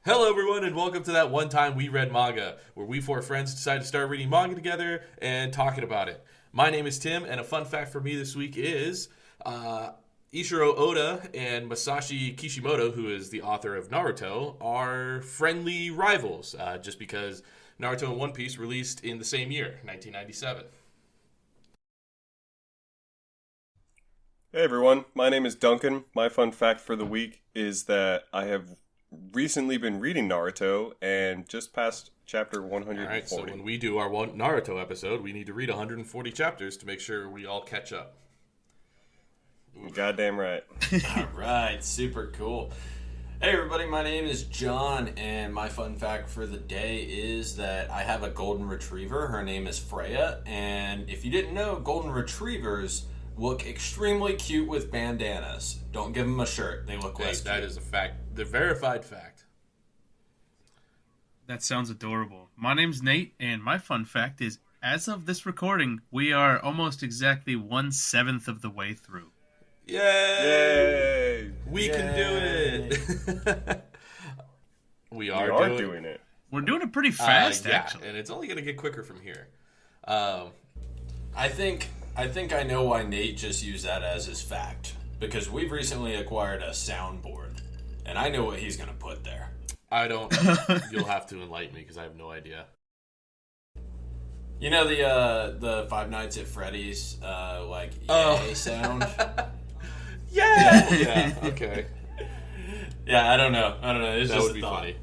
Hello, everyone, and welcome to That One Time We Read Manga, where we four friends decided to start reading manga together and talking about it. My name is Tim, and a fun fact for me this week is Ishiro Oda and Masashi Kishimoto, who is the author of Naruto, are friendly rivals, just because Naruto and One Piece released in the same year, 1997. Hey everyone, my name is Duncan. My fun fact for the week is that I have recently been reading Naruto and just passed chapter 140. Alright, so when we do our one Naruto episode, we need to read 140 chapters to make sure we all catch up. Goddamn right. Alright, super cool. Hey everybody, my name is John, and my fun fact for the day is that I have a golden retriever. Her name is Freya, and if you didn't know, golden retrievers look extremely cute with bandanas. Don't give them a shirt. They look less cute. That is a fact. The verified fact. That sounds adorable. My name's Nate, and my fun fact is, as of this recording, we are almost exactly 1/7 of the way through. Yay! Yay! We can do it! we are doing it. We're doing it pretty fast, yeah, actually. And it's only going to get quicker from here. I think I know why Nate just used that as his fact, because we've recently acquired a soundboard, and I know what he's going to put there. I don't. You'll have to enlighten me because I have no idea. You know the Five Nights at Freddy's yay sound? Yeah. Okay. Yeah, I don't know. It's That just would be thought. funny.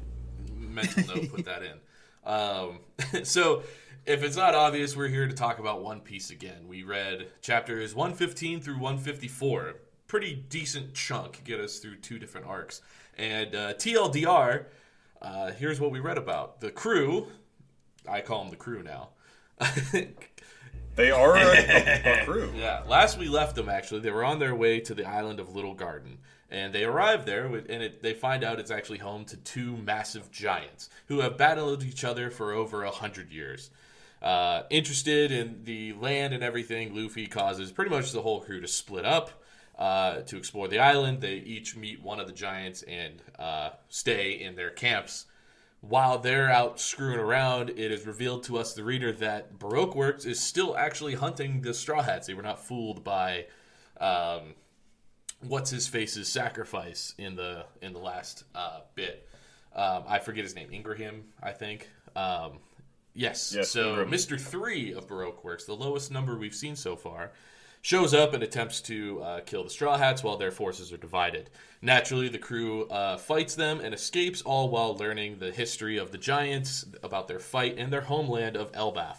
Mental note, put that in. So, if it's not obvious, we're here to talk about One Piece again. We read chapters 115 through 154. Pretty decent chunk, get us through two different arcs. And TLDR, here's what we read about. The crew, I call them the crew now. They are a crew. Yeah, last we left them, actually, they were on their way to the island of Little Garden. And they arrive there, and they find out it's actually home to two massive giants who have battled each other for over 100 years. Interested in the land and everything, Luffy causes pretty much the whole crew to split up to explore the island. They each meet one of the giants and stay in their camps. While they're out screwing around, it is revealed to us, the reader, that Baroque Works is still actually hunting the Straw Hats. They were not fooled by what's-his-face's sacrifice in the last bit. I forget his name. Ingraham, I think. Yes. So Ingram. Mr. 3 of Baroque Works, the lowest number we've seen so far, shows up and attempts to kill the Straw Hats while their forces are divided. Naturally, the crew fights them and escapes, all while learning the history of the giants, about their fight, and their homeland of Elbaf.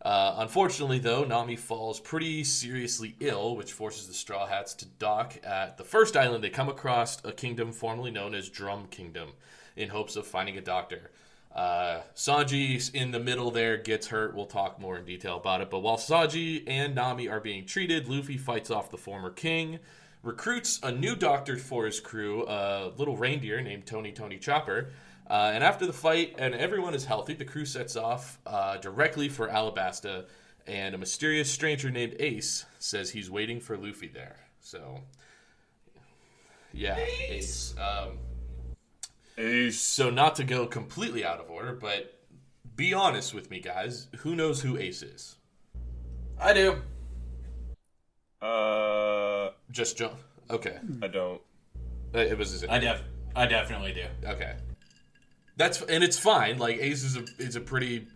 Unfortunately, though, Nami falls pretty seriously ill, which forces the Straw Hats to dock at the first island they come across, a kingdom formerly known as Drum Kingdom, in hopes of finding a doctor. Sanji in the middle there gets hurt. We'll talk more in detail about it. But while Sanji and Nami are being treated, Luffy fights off the former king, recruits a new doctor for his crew, a little reindeer named Tony Chopper. And after the fight and everyone is healthy, the crew sets off directly for Alabasta, and a mysterious stranger named Ace says he's waiting for Luffy there. So, yeah, Ace. Ace. So not to go completely out of order, but be honest with me, guys. Who knows who Ace is? I do. Just John. Okay. I don't. It was his. I definitely do. Okay. And it's fine. Like, Ace is a pretty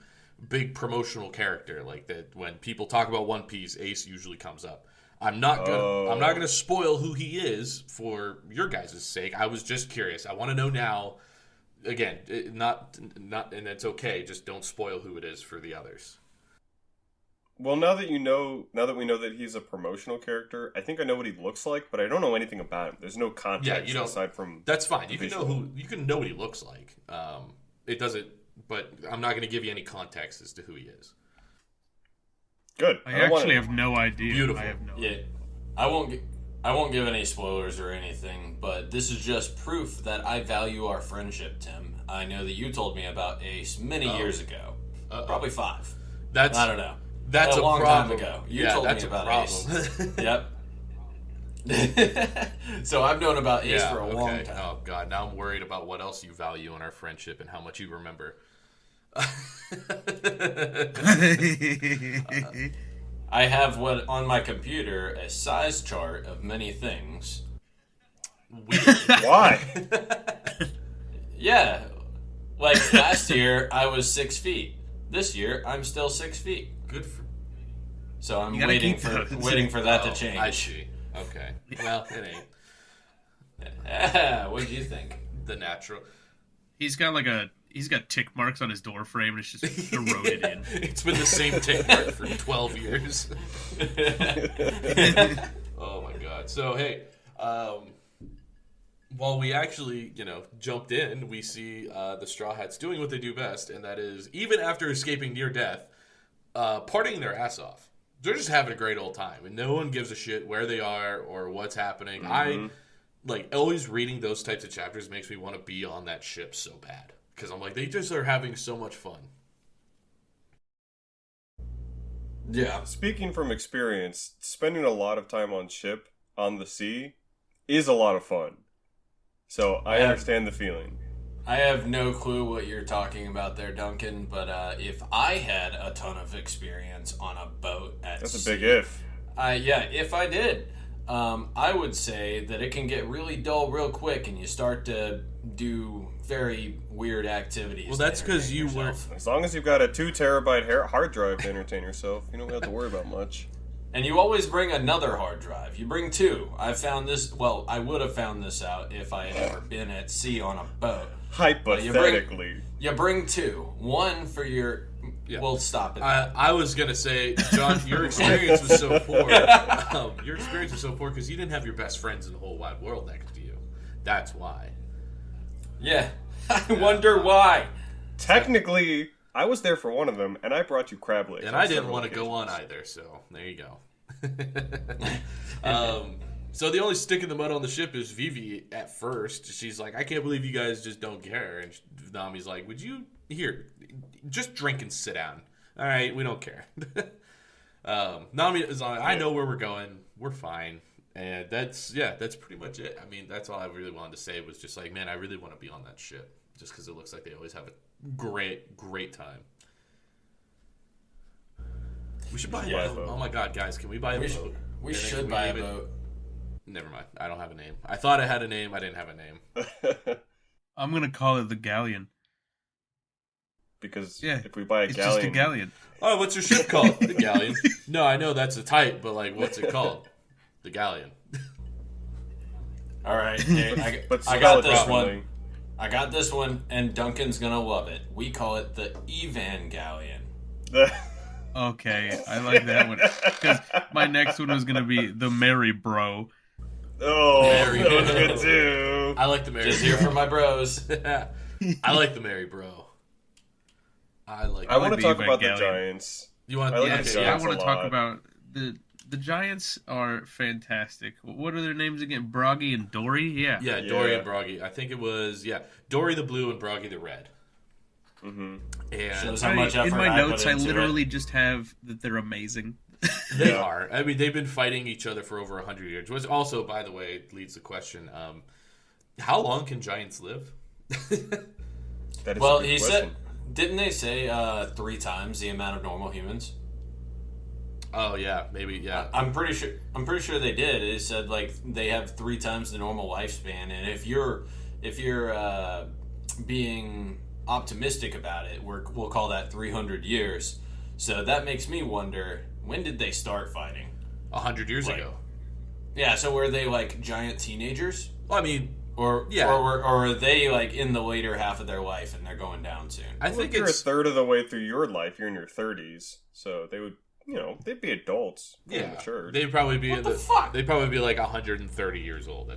big promotional character. Like, that when people talk about One Piece, Ace usually comes up. I'm not gonna spoil who he is for your guys' sake. I was just curious. I want to know now. Again, not, and it's okay. Just don't spoil who it is for the others. Well, now that we know that he's a promotional character, I think I know what he looks like, but I don't know anything about him. There's no context aside from. That's fine. You can know what he looks like. It doesn't, but I'm not going to give you any context as to who he is. Good. I actually have no idea. Beautiful. I have no idea. I won't give any spoilers or anything, but this is just proof that I value our friendship, Tim. I know that you told me about Ace many years ago. Probably 5. I don't know. That's a long problem. time ago. You told me about Ace. Yep. So I've known about Ace for a long time. Oh, God. Now I'm worried about what else you value in our friendship and how much you remember. I have on my computer a size chart of many things. Weird. Why? Yeah. Like last year, I was 6 feet. This year, I'm still 6 feet. Good for... So I'm waiting for that to change. I see. Okay. Well, it ain't. What do you think? The natural. He's got tick marks on his door frame, and it's just eroded in. It's been the same tick mark for 12 years. Oh my God. So, hey, while we actually, jumped in, we see the Straw Hats doing what they do best, and that is, even after escaping near death, partying their ass off. They're just having a great old time, and no one gives a shit where they are or what's happening. Mm-hmm. Always reading those types of chapters makes me want to be on that ship so bad. Because I'm like, they just are having so much fun. Yeah. Speaking from experience, spending a lot of time on ship, on the sea, is a lot of fun. So I understand the feeling. I have no clue what you're talking about there, Duncan, but if I had a ton of experience on a boat at That's sea, a big if. If I did, I would say that it can get really dull real quick and you start to do very weird activities. Well, that's because you weren't... As long as you've got a 2 terabyte hard drive to entertain yourself, you don't have to worry about much. And you always bring another hard drive. You bring 2. I found this... Well, I would have found this out if I had ever been at sea on a boat. Hypothetically. You bring 2. One for your... Yeah. We'll stop it. I was going to say, John, your experience was so poor. Your experience was so poor because you didn't have your best friends in the whole wide world next to you. That's why. Yeah. I wonder why. Technically, I was there for one of them, and I brought you crab legs. And I didn't want to go on either, so there you go. So the only stick in the mud on the ship is Vivi at first. She's like, I can't believe you guys just don't care. And Nami's like, would you... Here, just drink and sit down. All right, we don't care. Nami is like, I know where we're going. We're fine. And that's pretty much it. I mean, that's all I really wanted to say was just like, man, I really want to be on that ship. Just because it looks like they always have a great, great time. We should buy a boat. Oh my God, guys, can we buy a boat? We should buy a boat. Never mind. I don't have a name. I thought I had a name. I didn't have a name. I'm going to call it the Galleon. Because if we buy a galleon... It's just a galleon. Oh, what's your ship called? The Galleon. No, I know that's a type, but like, what's it called? The Galleon. All right. Hey, I got this one. I got this one, and Duncan's going to love it. We call it the Evangelion. Okay, I like that one. Because my next one was going to be the Mary Bro. Oh, Mary that was good too. I like the Mary Just here for my bros. I like the Mary Bro. I want to talk about the Giants. You want? I want to talk about the Giants are fantastic. What are their names again? Broggy and Dory? Yeah. Yeah, Dory and Broggy. I think it was Dory the blue and Broggy the red. Mm-hmm. And shows how much effort in my notes, I literally it. just have that they're amazing. They are. I mean, they've been fighting each other for over 100 years. Which also, by the way, leads the question: how long can giants live? That is a good question. Didn't they say 3 times the amount of normal humans? Oh yeah, maybe yeah. I'm pretty sure they did. It said like they have 3 times the normal lifespan, and if you're being optimistic about it, we'll call that 300 years. So that makes me wonder, when did they start fighting? 100 years ago. Yeah. So were they like giant teenagers? Well, I mean. Or are they like in the later half of their life and they're going down soon? I think you're a third of the way through your life. You're in your 30s, so they would, they'd be adults. Yeah, mature. They'd probably be fuck? They'd probably be like 130 years old.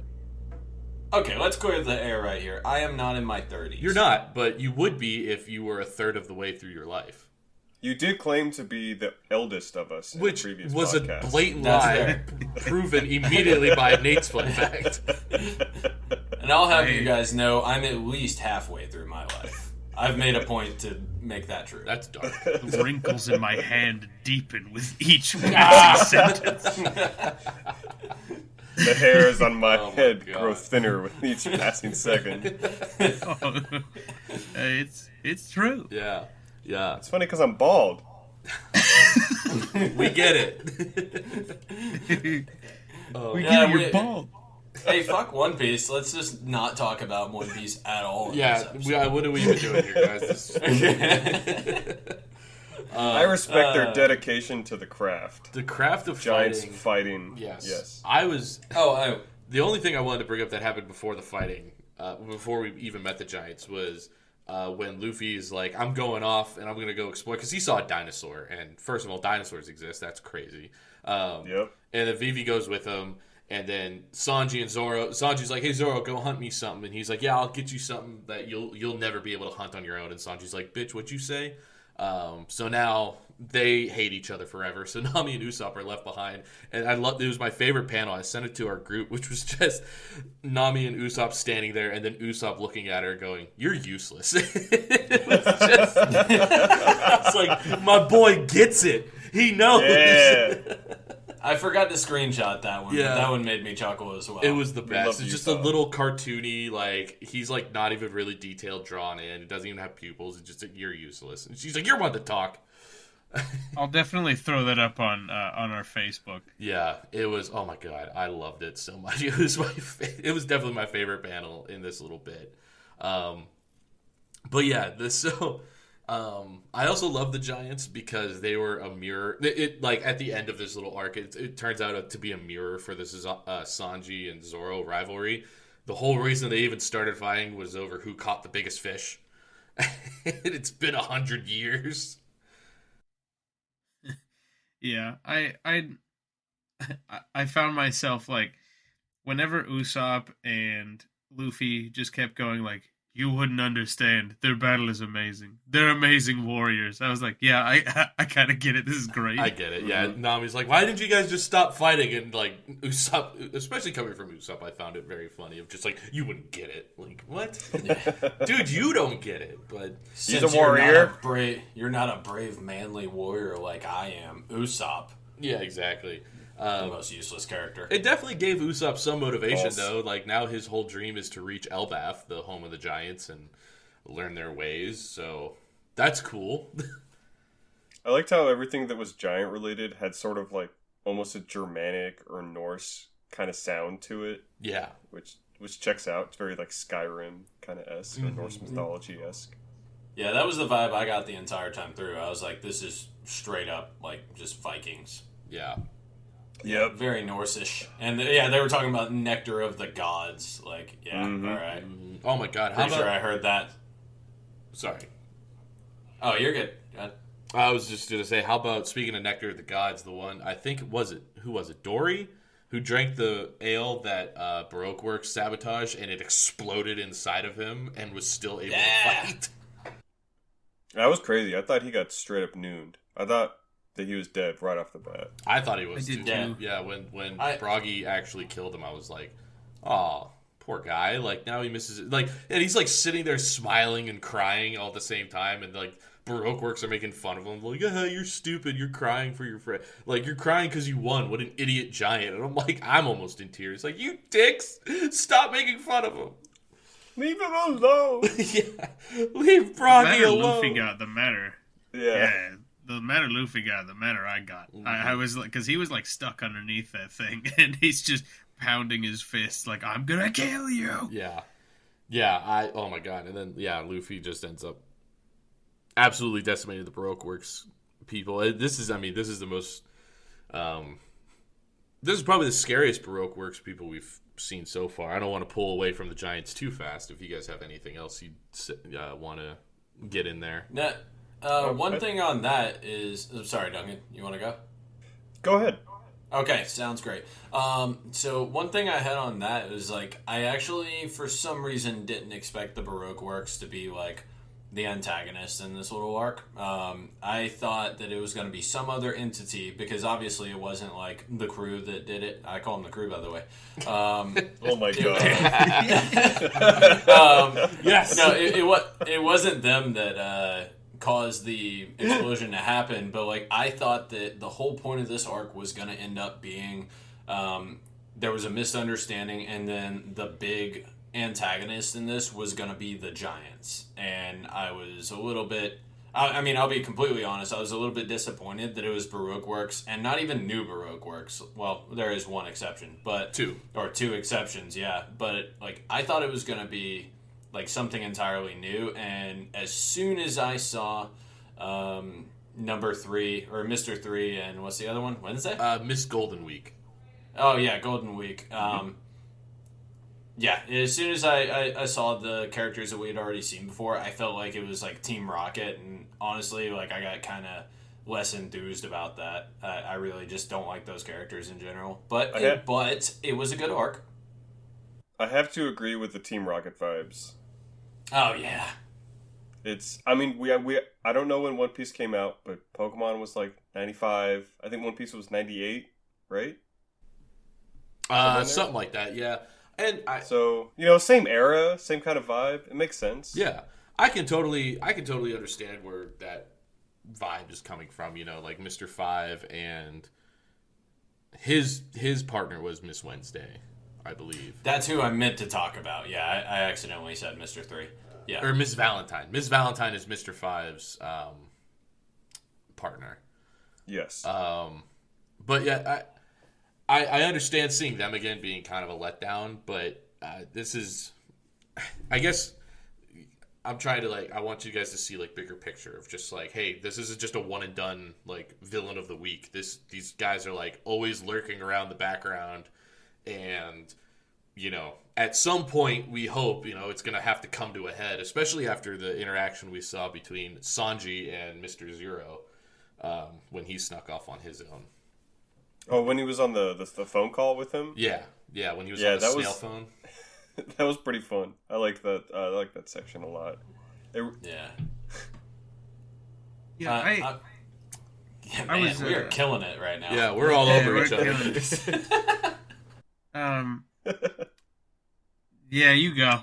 Okay, let's clear the air right here. I am not in my 30s. You're not, but you would be if you were a third of the way through your life. You did claim to be the eldest of us in which the previous was podcast. A blatant lie, proven immediately by Nate's fun fact. And I'll have you guys know I'm at least halfway through my life. I've made a point to make that true. That's dark. The wrinkles in my hand deepen with each passing sentence. The hairs on my Oh my head God. grow thinner with each passing second. It's true. Yeah. Yeah. It's funny because I'm bald. We get it. We Yeah, get you're bald. Hey, fuck One Piece. Let's just not talk about One Piece at all. Yeah. What are we even doing here, guys? I respect their dedication to the craft. The craft of Giants fighting. fighting. Yes. Oh, The only thing I wanted to bring up that happened before the fighting, before we even met the Giants, was when Luffy is like, I'm going off and I'm going to go explore. Because he saw a dinosaur. And first of all, dinosaurs exist. That's crazy. Yep. And then Vivi goes with him. And then Sanji and Zoro. Sanji's like, hey, Zoro, go hunt me something. And he's like, yeah, I'll get you something that you'll never be able to hunt on your own. And Sanji's like, bitch, what'd you say? So now they hate each other forever. So Nami and Usopp are left behind. And it was my favorite panel. I sent it to our group, which was just Nami and Usopp standing there and then Usopp looking at her going, you're useless. It's like, my boy gets it. He knows. Yeah. I forgot to screenshot that one. Yeah. But that one made me chuckle as well. It was the love best. It's just a Usopp. little cartoony, like, he's like not even really detailed drawn in. It doesn't even have pupils. It's just like, you're useless. And she's like, you're one to talk. I'll definitely throw that up on our Facebook. Yeah, it was. Oh my god, I loved it so much. It was it was definitely my favorite panel in this little bit. But yeah, I also love the Giants because they were a mirror. It like at the end of this little arc, it turns out to be a mirror for this Sanji and Zoro rivalry. The whole reason they even started fighting was over who caught the biggest fish. It's been 100 years. Yeah, I found myself like, whenever Usopp and Luffy just kept going like, you wouldn't understand. Their battle is amazing. They're amazing warriors. I was like, yeah, I kind of get it. This is great. I get it. Yeah, Nami's like, why didn't you guys just stop fighting? And like Usopp, especially coming from Usopp, I found it very funny. Of just like, you wouldn't get it. Like, what? Dude, you don't get it. But He's a warrior. You're not a brave, manly warrior like I am. Usopp, yeah, exactly. the most useless character. It definitely gave Usopp some motivation, False. though. Like, now his whole dream is to reach Elbaf, the home of the Giants, and learn their ways. So that's cool. I liked how everything that was giant related had sort of like almost a Germanic or Norse kind of sound to it, Yeah. which checks out. It's very like Skyrim kind of esque or Norse mythology esque. Yeah, that was the vibe I got the entire time through. I was like, this is straight up like just Vikings. Yeah. Yep. Very Norse-ish. And they were talking about nectar of the gods. Like, yeah, Mhm. all right. Oh my god. How Pretty sure about... I heard that. Sorry. Oh, you're good. Good. I was just going to say, how about, speaking of Nectar of the Gods, the one, I think, who was it? Dory? Who drank the ale that Baroque Works sabotaged, and it exploded inside of him, and was still able to fight. That was crazy. I thought he got straight up nooned. I thought that he was dead right off the bat. I thought he was, I did too. too. Yeah, when Broggy actually killed him, I was like, oh, poor guy. Like, now he misses it. Like, and he's, like, sitting there smiling and crying all at the same time, and, like, Baroque Works are making fun of him. Like, you're stupid. You're crying for your friend. Like, you're crying because you won. What an idiot giant. And I'm like, I'm almost in tears. Like, you dicks. Stop making fun of him. Leave him alone. Yeah. Leave Broggy matter alone. Luffy got, the matter. Yeah. The matter Luffy got, the matter I got. I was like, because he was like stuck underneath that thing, and he's just pounding his fists like, I'm gonna kill you. Yeah. Yeah, oh my god. And then, yeah, Luffy just ends up absolutely decimating the Baroque Works people. This is the most, this is probably the scariest Baroque Works people we've seen so far. I don't want to pull away from the Giants too fast. If you guys have anything else you'd want to get in there. One thing on that is... I'm sorry, Duncan. You want to go? Go ahead. Okay, sounds great. So one thing I had on that is, like, I actually, for some reason, didn't expect the Baroque Works to be, like, the antagonist in this little arc. I thought that it was going to be some other entity, because obviously it wasn't, like, the crew that did it. I call them the crew, by the way. Oh my god. Yes! No, it wasn't them that... caused the explosion to happen, but like I thought that the whole point of this arc was going to end up being there was a misunderstanding, and then the big antagonist in this was going to be the Giants. And I was a little bit... I mean, I'll be completely honest. I was a little bit disappointed that it was Baroque Works, and not even new Baroque Works. Well, there is one exception, but two exceptions, yeah. But like, I thought it was going to be like something entirely new. And as soon as I saw number 3 or Mr. 3, and what's the other one? Wednesday? Miss Golden Week. Oh yeah, Golden Week. Yeah, as soon as I saw the characters that we had already seen before, I felt like it was like Team Rocket, and honestly, like I got kind of less enthused about that. I really just don't like those characters in general. But it was a good arc. I have to agree with the Team Rocket vibes. Oh yeah, I mean, we I don't know when One Piece came out, but Pokemon was like 95. I think One Piece was 98, right? Something like that, yeah. And so, same era, same kind of vibe. It makes sense. Yeah, I can totally understand where that vibe is coming from. Like Mr. 5 and his partner was Miss Wednesday, I believe. That's who I meant to talk about. Yeah, I accidentally said Mr. 3. Yeah, or Miss Valentine. Miss Valentine is Mr. 5's partner. Yes. But yeah, I understand seeing them again being kind of a letdown, but this is, I guess, I'm trying to I want you guys to see bigger picture of just hey, this isn't just a one and done villain of the week. These guys are always lurking around the background, and at some point we hope it's gonna have to come to a head, especially after the interaction we saw between Sanji and Mr. Zero when he snuck off on his own. Oh, when he was on the phone call with him? Yeah, when he was on the snail phone. That was pretty fun. I like that. I like that section a lot. Yeah. Yeah, we are killing it right now. Yeah, we're all over each other. Yeah, you go.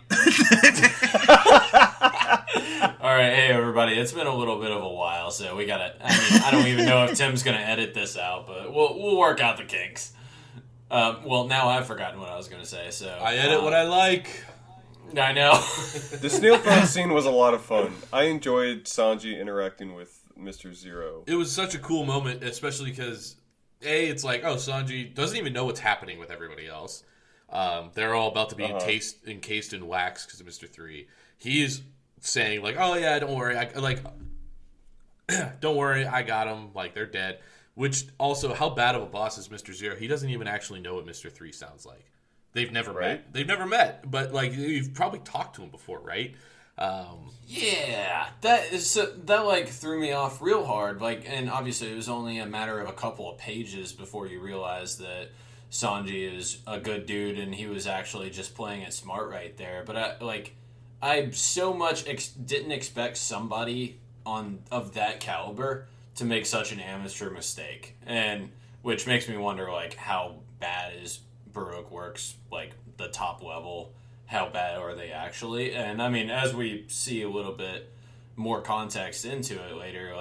All right, hey everybody. It's been a little bit of a while, so we gotta. I don't even know if Tim's gonna edit this out, but we'll work out the kinks. Well, now I've forgotten what I was gonna say. So I edit what I like. I know. The snail phone scene was a lot of fun. I enjoyed Sanji interacting with Mr. Zero. It was such a cool moment, especially because it's Sanji doesn't even know what's happening with everybody else. They're all about to be encased in wax because of Mr. 3. He's saying oh yeah, don't worry, don't worry, I got them. They're dead. Which also, how bad of a boss is Mr. Zero? He doesn't even actually know what Mr. 3 sounds like. They've never met. They've never met, but you've probably talked to him before, right? Yeah, that threw me off real hard. And obviously it was only a matter of a couple of pages before you realize that Sanji is a good dude and he was actually just playing it smart right there. But I so much didn't expect somebody of that caliber to make such an amateur mistake, and which makes me wonder how bad is Baroque Works, the top level, how bad are they actually? And I mean, as we see a little bit more context into it later,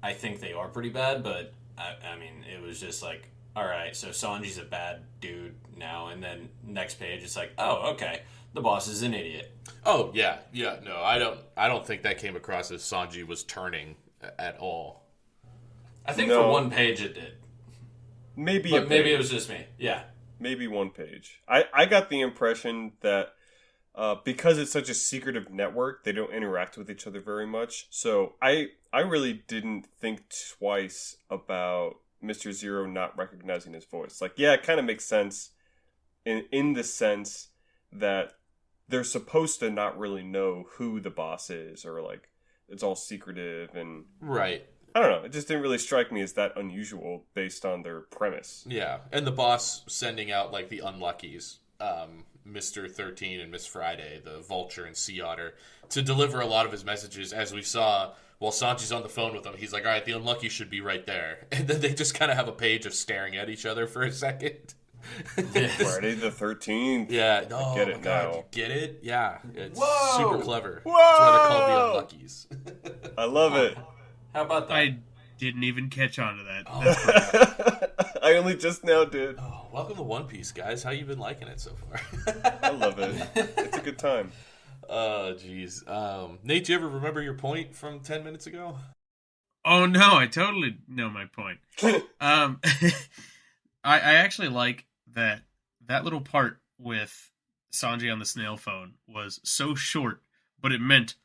I think they are pretty bad, but I mean, it was just all right, so Sanji's a bad dude now, and then next page it's oh, okay, the boss is an idiot. Oh yeah, no, I don't think that came across as Sanji was turning at all. I think for one page it did. Maybe it was just me. Yeah. Maybe one page. I got the impression that because it's such a secretive network, they don't interact with each other very much. So I really didn't think twice about Mr. Zero not recognizing his voice. Yeah, it kind of makes sense in the sense that they're supposed to not really know who the boss is, or it's all secretive and right. I don't know. It just didn't really strike me as that unusual based on their premise. Yeah, and the boss sending out the unluckies, Mr. 13 and Miss Friday, the Vulture and Sea Otter, to deliver a lot of his messages, as we saw while Sanji's on the phone with him. He's all right, the unlucky should be right there. And then they just kind of have a page of staring at each other for a second. Friday the 13th. Yeah. I get it now. You get it? Yeah. It's Whoa! super clever. Whoa! That's why they're called the unluckies. I love it. How about that? I didn't even catch on to that. Oh. I only just now did. Oh, welcome to One Piece, guys. How you been liking it so far? I love it. It's a good time. Oh, jeez. Nate, do you ever remember your point from 10 minutes ago? Oh no, I totally know my point. I actually like that little part with Sanji on the snail phone was so short, but it meant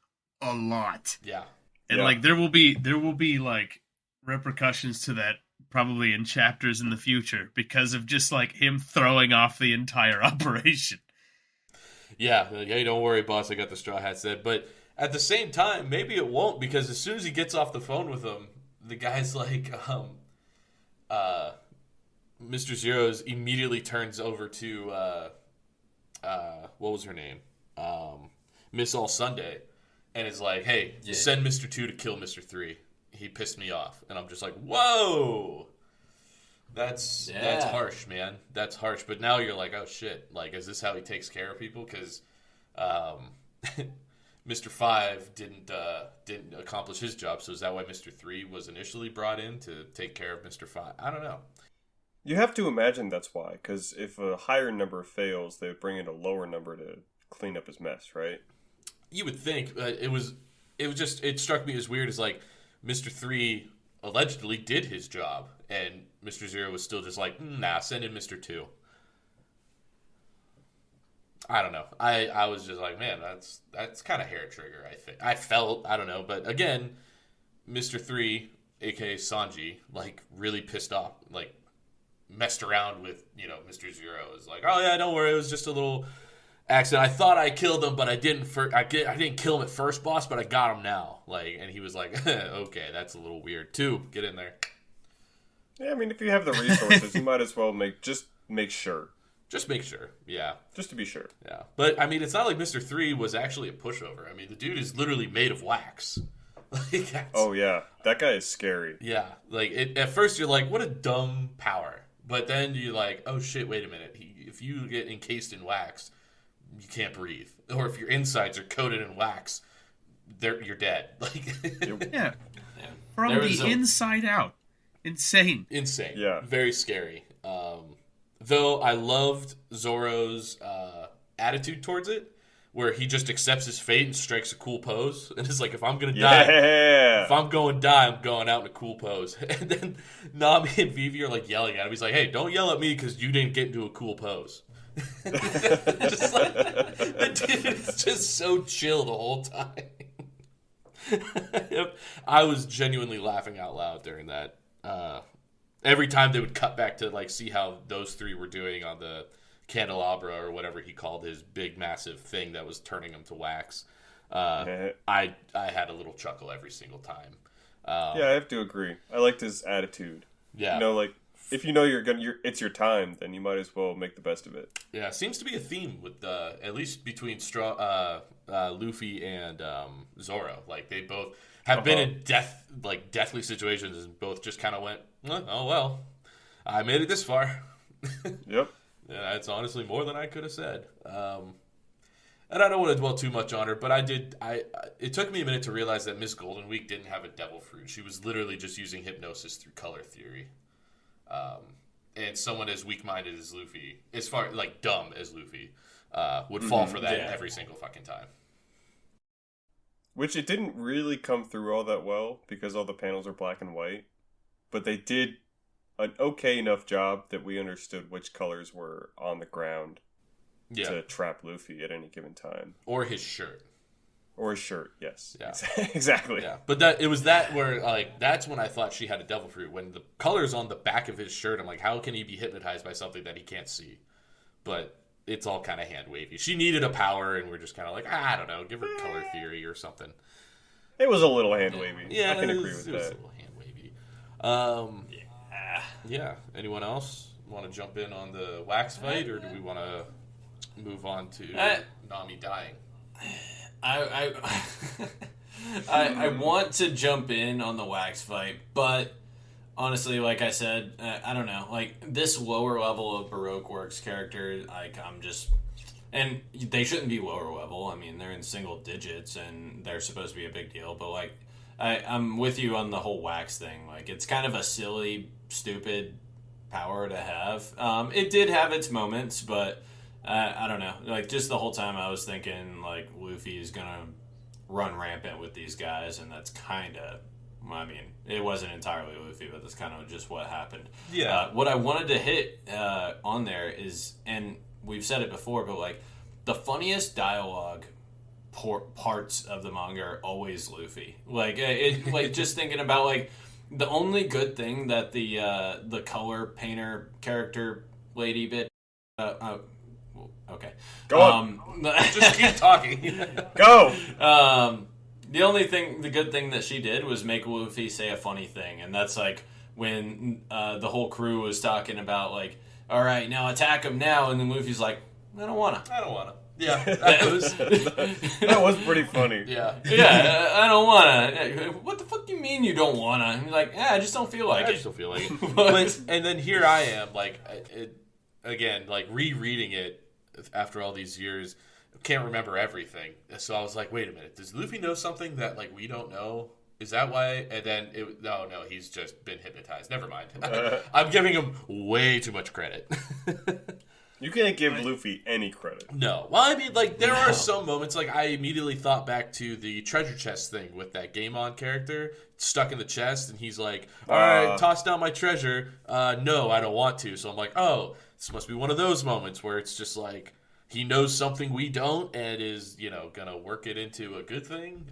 a lot. Yeah. And like there will be like repercussions to that probably in chapters in the future because of just like him throwing off the entire operation. Yeah, like, hey, don't worry, boss, I got the Straw Hat said. But at the same time, maybe it won't, because as soon as he gets off the phone with him, the guy's like, Mr. Zero's immediately turns over to, what was her name? Miss All Sunday, and is like, hey, send Mr. 2 to kill Mr. 3. He pissed me off. And I'm just like, whoa! That's harsh, man. That's harsh. But now you're like, oh shit! Like, is this how he takes care of people? Because Mr. 5 didn't accomplish his job. So is that why Mr. 3 was initially brought in to take care of Mr. 5? I don't know. You have to imagine that's why. Because if a higher number fails, they would bring in a lower number to clean up his mess, right? You would think. It struck me as weird as like Mr. 3 allegedly did his job, and Mr. Zero was still just like, nah, send in Mr. 2. I don't know. I was just like, man, that's kind of hair trigger, I think. I don't know. But again, Mr. 3, a.k.a. Sanji, like, really pissed off, like, messed around with, Mr. Zero. Is like, oh, yeah, don't worry, it was just a little accident. I thought I killed him, but I didn't kill him at first, boss, but I got him now. Like, and he was like, okay, that's a little weird. 2, get in there. Yeah, I mean, if you have the resources, you might as well make sure. Just make sure, yeah. Just to be sure. Yeah. But, I mean, it's not like Mr. 3 was actually a pushover. I mean, the dude is literally made of wax. Like, oh, yeah. That guy is scary. Yeah. Like, at first you're like, what a dumb power. But then you're like, oh, shit, wait a minute. If you get encased in wax, you can't breathe. Or if your insides are coated in wax, you're dead. Like, yeah. From the inside out. Insane. Yeah. Very scary. Though I loved Zoro's attitude towards it, where he just accepts his fate and strikes a cool pose. And it's like, if I'm going to die, if I'm going to die, I'm going out in a cool pose. And then Nami and Vivi are like yelling at him. He's like, hey, don't yell at me because you didn't get into a cool pose. Just like, the dude is just so chill the whole time. I was genuinely laughing out loud during that. Every time they would cut back to like see how those 3 were doing on the candelabra or whatever he called his big massive thing that was turning him to wax, I had a little chuckle every single time. Yeah, I have to agree. I liked his attitude. Yeah, like if it's your time, then you might as well make the best of it. Yeah, seems to be a theme with at least between Luffy and Zoro. Like they both have been in deathly situations, and both just kind of went, oh well, I made it this far. Yep. Yeah, it's honestly more than I could have said. And I don't want to dwell too much on her, but it took me a minute to realize that Miss Golden Week didn't have a devil fruit. She was literally just using hypnosis through color theory. And someone as weak-minded as Luffy, as far like dumb as Luffy, would fall for that every single fucking time. Which it didn't really come through all that well because all the panels are black and white. But they did an okay enough job that we understood which colors were on the ground to trap Luffy at any given time. Or his shirt. Or his shirt, yes. Yeah. Exactly. Yeah. But that's when I thought she had a devil fruit. When the color's on the back of his shirt, I'm like, how can he be hypnotized by something that he can't see? But it's all kind of hand wavy. She needed a power, and we're just kind of like, I don't know, give her color theory or something. It was a little hand wavy. Yeah, I can agree with that. It was a little hand wavy. Yeah. Anyone else want to jump in on the wax fight, or do we want to move on to Nami dying? I want to jump in on the wax fight, but honestly, like I said, I don't know. Like, this lower level of Baroque Works character, like, I'm just... And they shouldn't be lower level. I mean, they're in single digits, and they're supposed to be a big deal. But, like, I'm with you on the whole wax thing. Like, it's kind of a silly, stupid power to have. It did have its moments, but I don't know. Like, just the whole time I was thinking, like, Luffy is going to run rampant with these guys, and that's kind of... I mean, it wasn't entirely Luffy, but that's kind of just what happened. Yeah. What I wanted to hit on there is, and we've said it before, but, like, the funniest dialogue parts of the manga are always Luffy. Like, like just thinking about, like, the only good thing that the color painter character lady bit... okay. Go on. Just keep talking. Go! The good thing that she did was make Luffy say a funny thing, and that's like when the whole crew was talking about like, all right, now attack him now, and then Luffy's like, I don't wanna. Yeah, That was pretty funny. Yeah, I don't wanna. What the fuck do you mean you don't wanna? And he's like, I just don't feel like it. I just don't feel like it. But, and then here I am, like, again, like rereading it after all these years. Can't remember everything, so I was like, wait a minute, does Luffy know something that like we don't know? Is that why? And then no, he's just been hypnotized. Never mind. I'm giving him way too much credit. You can't give Luffy any credit. No. Well, I mean, like, there are some moments, like, I immediately thought back to the treasure chest thing with that Game On character stuck in the chest, and he's like, all right, toss down my treasure. No, I don't want to. So I'm like, oh, this must be one of those moments where it's just like, he knows something we don't and is, gonna work it into a good thing.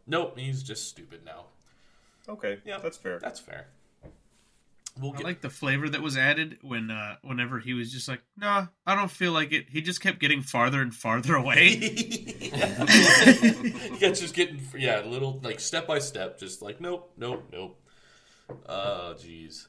Nope, he's just stupid now. Okay, yeah, that's fair. That's fair. I like the flavor that was added whenever he was just like, nah, I don't feel like it. He just kept getting farther and farther away. Yeah, just getting, little, like, step by step, just like, nope. Oh, jeez.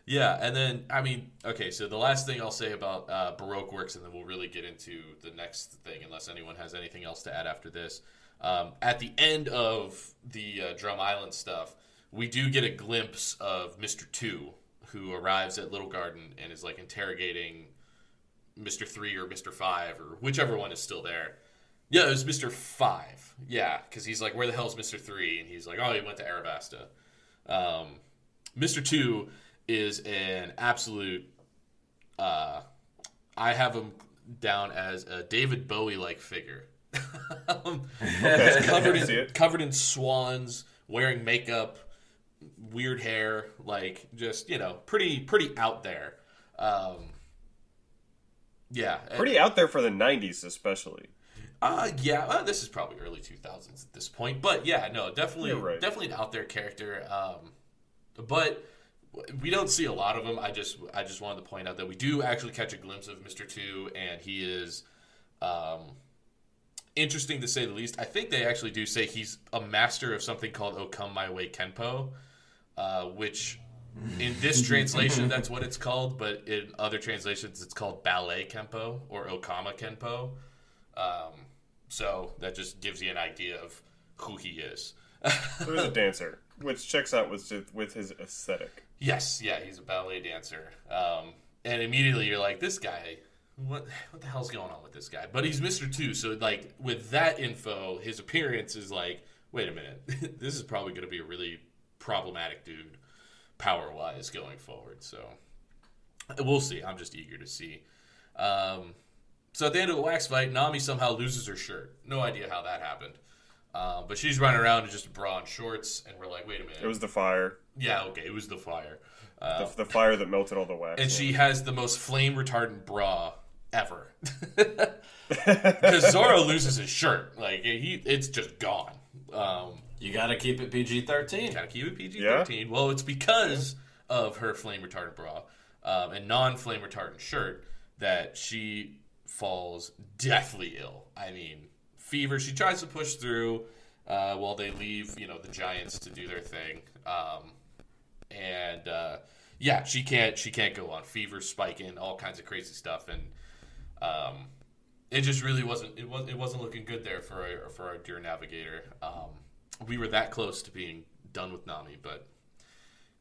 Yeah, and then, I mean, okay, so the last thing I'll say about Baroque Works, and then we'll really get into the next thing, unless anyone has anything else to add after this. At the end of the Drum Island stuff, we do get a glimpse of Mr. 2, who arrives at Little Garden and is, like, interrogating Mr. 3 or Mr. 5, or whichever one is still there. Yeah, it was Mr. 5. Yeah, because he's like, where the hell's Mr. 3? And he's like, oh, he went to Arabasta. Mr. 2... is an absolute, I have him down as a David Bowie-like figure. Covered in swans, wearing makeup, weird hair, like, just, pretty out there. Yeah. Pretty out there for the 90s, especially. This is probably early 2000s at this point. But, yeah, no, definitely, right. Definitely an out there character. But... we don't see a lot of them. I just wanted to point out that we do actually catch a glimpse of Mr. 2, and he is interesting to say the least. I think they actually do say he's a master of something called O Come My Way Kenpo, which in this translation that's what it's called, but in other translations it's called Ballet Kenpo or Okama Kenpo. So that just gives you an idea of who he is. So he's a dancer, which checks out with his aesthetic. Yes, yeah, he's a ballet dancer. And immediately you're like, this guy, what the hell's going on with this guy? But he's Mr. 2, so, like, with that info, his appearance is like, wait a minute, this is probably going to be a really problematic dude, power-wise, going forward. So, we'll see. I'm just eager to see. So at the end of the wax fight, Nami somehow loses her shirt. No idea how that happened. But she's running around in just a bra and shorts, and we're like, wait a minute. It was the fire. Yeah, okay, it was the fire. The fire that melted all the wax. And she has the most flame-retardant bra ever. Because Zoro loses his shirt. Like, it's just gone. You gotta keep it PG-13. Gotta keep it PG-13. Yeah. Well, it's because of her flame-retardant bra and non-flame retardant shirt that she falls deathly ill. I mean... fever. She tries to push through while they leave, the giants to do their thing. She can't go on. Fever spiking, all kinds of crazy stuff, and it just really wasn't looking good there for our dear navigator. We were that close to being done with Nami, but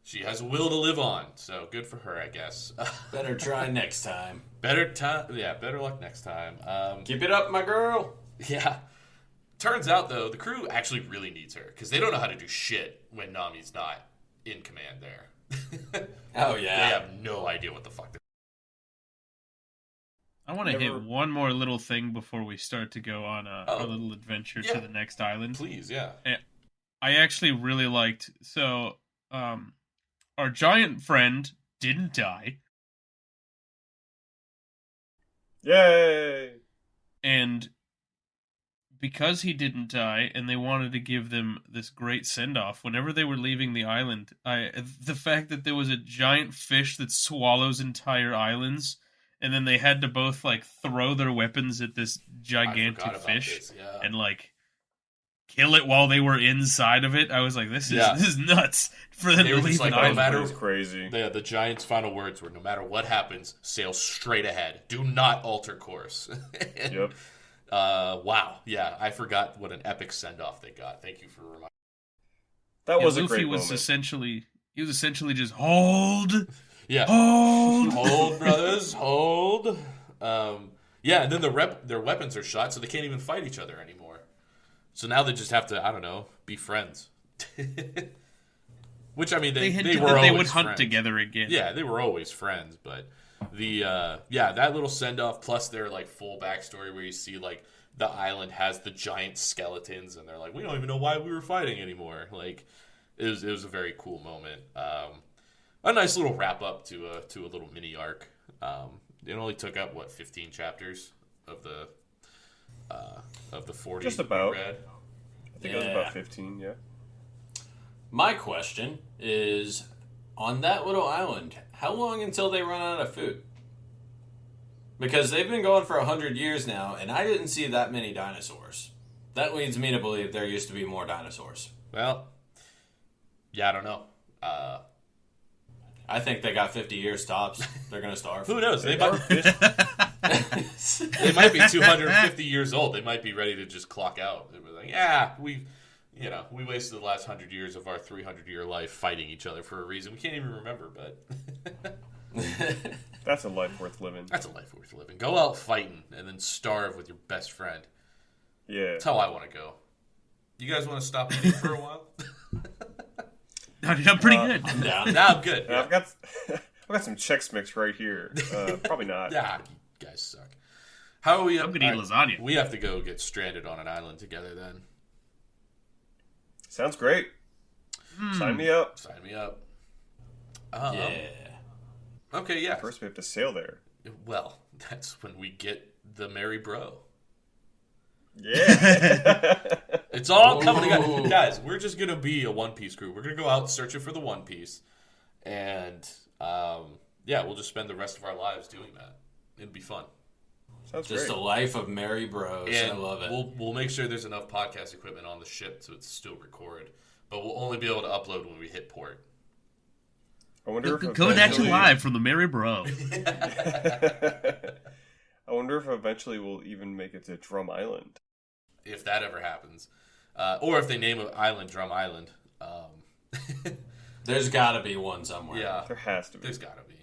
she has a will to live on, so good for her, I guess. Better try next time. Better luck next time. Keep it up, my girl. Yeah. Turns out, though, the crew actually really needs her because they don't know how to do shit when Nami's not in command there. Oh, yeah. They have no idea what the fuck they're. I want to hit one more little thing before we start to go on our little adventure to the next island. Please, yeah. I actually really liked... So, our giant friend didn't die. Yay! And because he didn't die, and they wanted to give them this great send-off, whenever they were leaving the island, the fact that there was a giant fish that swallows entire islands, and then they had to both, like, throw their weapons at this gigantic fish, and, like, kill it while they were inside of it. I was like, this is nuts for them to leave an island. That was crazy. The giant's final words were, no matter what happens, sail straight ahead. Do not alter course. Yep. Wow. Yeah, I forgot what an epic send-off they got. Thank you for reminding me. That was a Luffy great was moment. essentially just hold. Yeah. Hold. Hold, brothers. Hold. Yeah, and then their weapons are shot, so they can't even fight each other anymore. So now they just have to, I don't know, be friends. Which, I mean, they would hunt friends. together again. Yeah, they were always friends, but that little send-off plus their, like, full backstory where you see, like, the island has the giant skeletons, and they're like, we don't even know why we were fighting anymore. Like, it was a very cool moment. A nice little wrap-up to a little mini-arc. It only took up, 15 chapters of the 40. Just about. Read. I think it was about 15, yeah. My question is, on that little island, how long until they run out of food? Because they've been going for 100 years now, and I didn't see that many dinosaurs. That leads me to believe there used to be more dinosaurs. Well, yeah, I don't know. I think they got 50 years tops. They're going to starve. Who knows? They might be 250 years old. They might be ready to just clock out. They were like, yeah, we wasted the last 100 years of our 300-year life fighting each other for a reason we can't even remember, but... That's a life worth living. That's a life worth living. Go out fighting and then starve with your best friend. Yeah. That's how I want to go. You guys want to stop eating for a while? I'm pretty good. I'm down. Now I'm good. Yeah. I've got some Chex Mix right here. Probably not. Yeah, you guys suck. How are we? I'm gonna eat lasagna. We have to go get stranded on an island together then. Sounds great. Sign me up. Sign me up. Yeah. Okay, yeah. First, we have to sail there. Well, that's when we get the Merry Bro. Yeah. It's all coming together. Guys, we're just going to be a One Piece crew. We're going to go out searching for the One Piece. And, we'll just spend the rest of our lives doing that. It'd be fun. Sounds Just great. a life of merry bros. And I love it. We'll make sure there's enough podcast equipment on the ship so it's still record. But we'll only be able to upload when we hit port. I wonder if Coming at you live from the Merry Bro. I wonder if eventually we'll even make it to Drum Island. If that ever happens. Or if they name an island Drum Island. There's got to be one somewhere. Yeah. There has to be. There's got to be.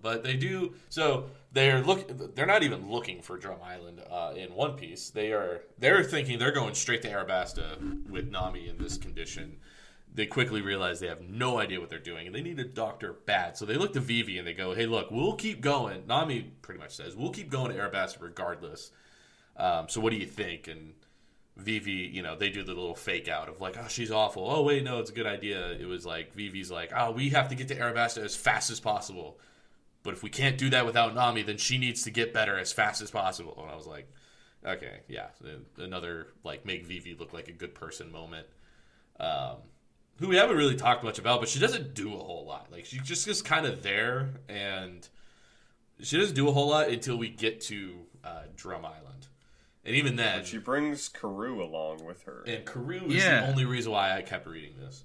But they do. So they're not even looking for Drum Island in One Piece. They're thinking they're going straight to Arabasta with Nami in this condition. They quickly realize they have no idea what they're doing, and they need a doctor bad. So they look to Vivi and they go, "Hey, look, we'll keep going." Nami pretty much says, "We'll keep going to Arabasta regardless. So what do you think?" And Vivi, they do the little fake out of like, "Oh, she's awful. Oh, wait, no, it's a good idea." It was like Vivi's like, "Oh, we have to get to Arabasta as fast as possible. But if we can't do that without Nami, then she needs to get better as fast as possible." And I was like, okay, yeah, another like make Vivi look like a good person moment. Who we haven't really talked much about, but she doesn't do a whole lot. Like she just is kind of there, and she doesn't do a whole lot until we get to Drum Island. And even then... But she brings Karoo along with her. And Karoo is the only reason why I kept reading this.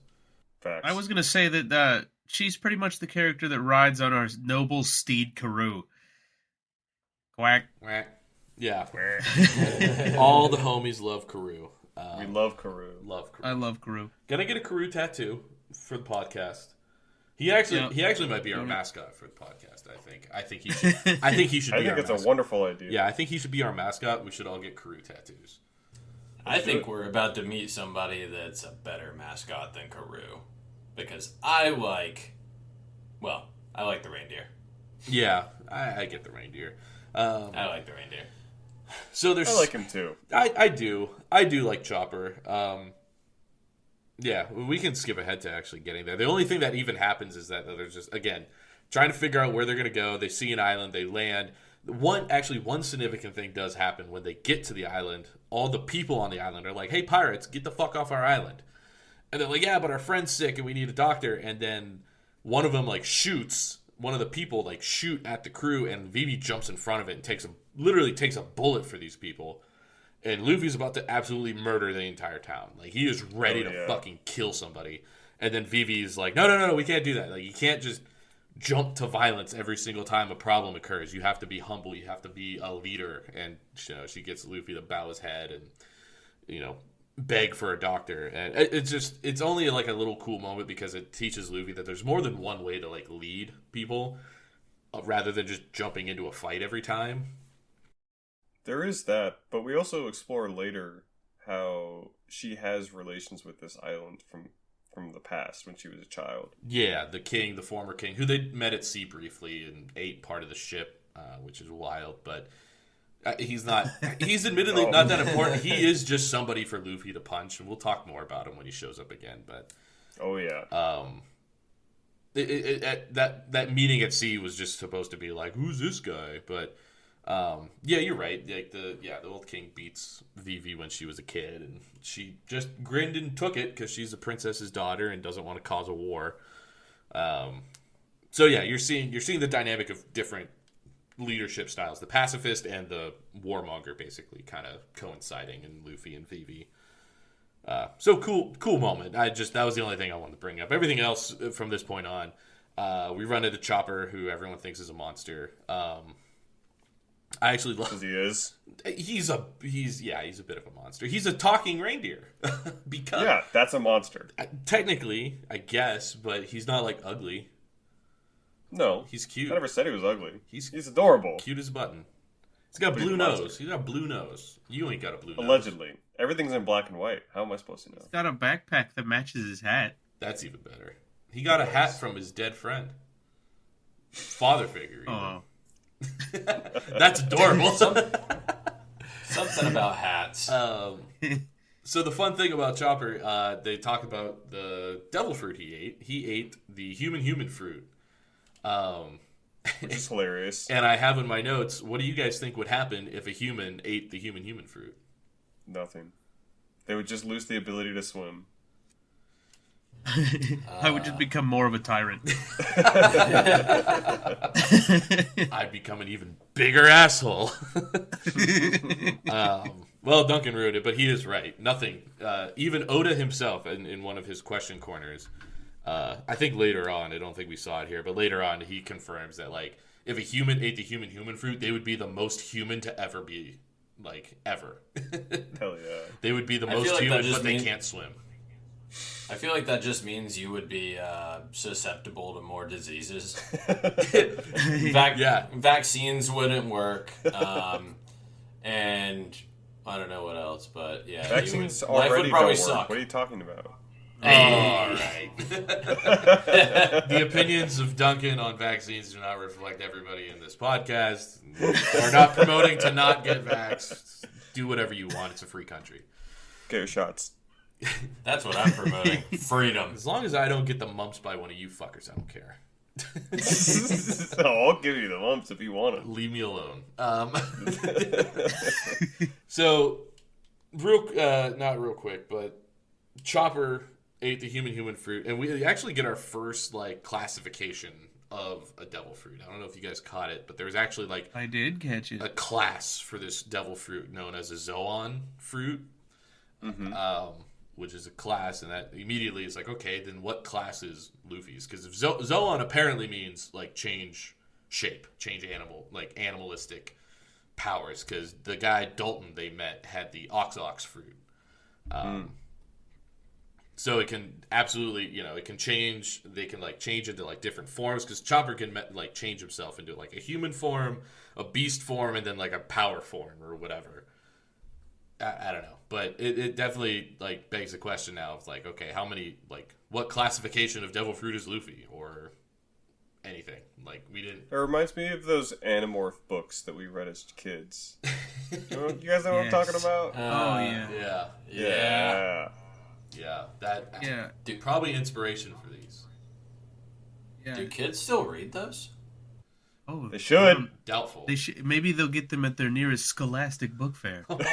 Facts. I was going to say that she's pretty much the character that rides on our noble steed Karoo. Quack. Quack. Yeah. All the homies love Karoo. We love Karoo. I love Karoo. Gonna get a Karoo tattoo for the podcast. He actually might be our mascot for the podcast. I think he should. I think he should. I think it's a wonderful idea. Yeah, I think he should be our mascot. We should all get Karoo tattoos. I think we're about to meet somebody that's a better mascot than Karoo. Because I like the reindeer. Yeah, I get the reindeer. I like the reindeer. So there's. I like him too. I do like Chopper. Yeah, we can skip ahead to actually getting there. The only thing that even happens is that they're just, again, trying to figure out where they're going to go. They see an island, they land. One significant thing does happen when they get to the island. All the people on the island are like, "Hey, pirates, get the fuck off our island." And they're like, "Yeah, but our friend's sick and we need a doctor." And then one of them shoots. One of the people shoot at the crew, and Vivi jumps in front of it and literally takes a bullet for these people. And Luffy's about to absolutely murder the entire town. He is ready to fucking kill somebody. And then Vivi's like, no, we can't do that. You can't just jump to violence every single time a problem occurs. You have to be humble. You have to be a leader. And she gets Luffy to bow his head and beg for a doctor. And it's only a little cool moment because it teaches Luffy that there's more than one way to lead people rather than just jumping into a fight every time. There is that, but we also explore later how she has relations with this island from the past when she was a child. Yeah, the former king, who they met at sea briefly and ate part of the ship, which is wild, but he's admittedly not that important. He is just somebody for Luffy to punch, and we'll talk more about him when he shows up again, but... Oh, yeah. That meeting at sea was just supposed to be who's this guy? But... yeah, you're right. The old king beats Vivi when she was a kid, and she just grinned and took it because she's the princess's daughter and doesn't want to cause a war. So yeah, you're seeing the dynamic of different leadership styles, the pacifist and the warmonger, basically kind of coinciding in Luffy and Vivi. So cool moment. That was the only thing I wanted to bring up. Everything else from this point on, we run into Chopper, who everyone thinks is a monster. I actually love. Because he is. He's a bit of a monster. He's a talking reindeer. Yeah, that's a monster. Technically, I guess, but he's not ugly. No, he's cute. I never said he was ugly. He's adorable. Cute as a button. He's got blue nose. He's got a blue nose. You ain't got a blue nose. Allegedly, everything's in black and white. How am I supposed to know? He's got a backpack that matches his hat. That's even better. He got a hat from his dead friend, father figure. Even. Oh. That's adorable. Something about hats. So the fun thing about Chopper, they talk about the devil fruit he ate. He ate the human fruit. Which is hilarious. And I have in my notes, what do you guys think would happen if a human ate the human fruit? Nothing. They would just lose the ability to swim. I would just become more of a tyrant. I'd become an even bigger asshole. Well, Duncan ruined it, but he is right. Nothing. Even Oda himself, in one of his question corners, I think later on, I don't think we saw it here, but later on he confirms that if a human ate the human fruit, they would be the most human to ever be, ever. Hell yeah. They would be the most human, but they can't swim. I feel like that just means you would be susceptible to more diseases. Vaccines wouldn't work. And I don't know what else, but yeah. Vaccines life already would probably don't work. suck. What are you talking about? All right. The opinions of Duncan on vaccines do not reflect everybody in this podcast. We're not promoting to not get vaxxed. Do whatever you want. It's a free country. Get your shots. That's what I'm promoting. Freedom. As long as I don't get the mumps by one of you fuckers, I don't care. I'll give you the lumps if you want them. Leave me alone. So, not real quick, but Chopper ate the human fruit, and we actually get our first classification of a devil fruit. I don't know if you guys caught it, but there's actually I did catch it. A class for this devil fruit known as a Zoan fruit. Mm-hmm. Which is a class, and that immediately is okay, then what class is Luffy's? Because if Zoan apparently means change shape, change animal, animalistic powers. Because the guy Dalton they met had the ox fruit, so it can absolutely, it can change. They can change into different forms. Because Chopper can change himself into a human form, a beast form, and then a power form or whatever. I don't know, but it definitely like begs the question now of like, okay, how many, like, what classification of devil fruit is Luffy or anything? Like, we didn't. It reminds me of those Animorph books that we read as kids. You guys know what I'm talking about? Oh yeah. Yeah. Dude, probably inspiration for these. Yeah. Do kids still read those? Oh, They should. Doubtful. They should. Maybe they'll get them at their nearest Scholastic Book Fair. Welcome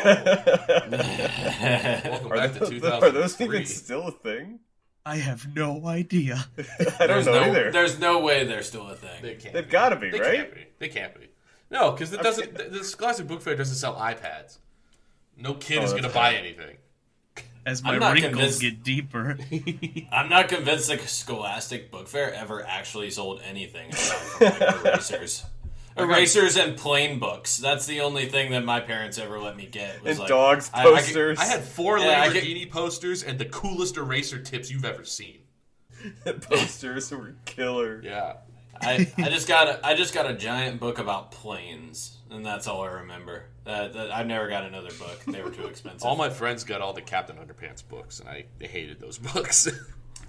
back to 2003. Are those even still a thing? I have no idea. I don't know either. There's no way they're still a thing. They've got to be, right? They can't be. No, because it doesn't. The Scholastic Book Fair doesn't sell iPads. No kid is going to buy anything. As my wrinkles get deeper. I'm not convinced the Scholastic Book Fair ever actually sold anything aside from like erasers. Erasers and plain books. That's the only thing that my parents ever let me get. Was and like, dogs posters. I had 4 Lamborghini posters and the coolest eraser tips you've ever seen. The posters were killer. Yeah. I just got a giant book about planes, and that's all I remember. I've never got another book. They were too expensive. All my friends got all the Captain Underpants books, and I hated those books.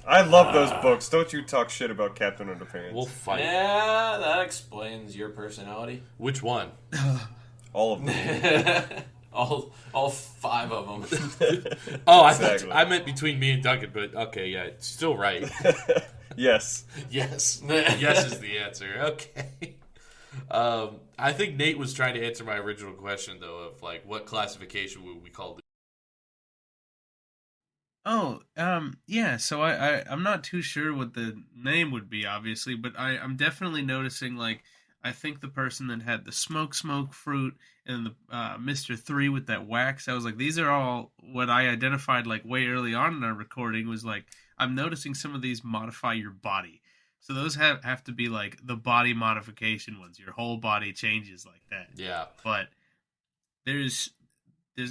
I love those books. Don't you talk shit about Captain Underpants. We'll fight. Yeah, that explains your personality. Which one? All of them. all 5 of them. Oh, Exactly. I meant between me and Duncan, but okay, yeah, it's still right. Yes. Yes. Yes is the answer. Okay. I think Nate was trying to answer my original question, though, of like, what classification would we call this? Oh, yeah. So I'm not too sure what the name would be, obviously, but I'm definitely noticing, like, I think the person that had the smoke fruit and the Mr. 3 with that wax, I was like, these are all what I identified, like, way early on in our recording, was like, I'm noticing some of these modify your body. So those have to be, like, the body modification ones. Your whole body changes like that. Yeah. But there's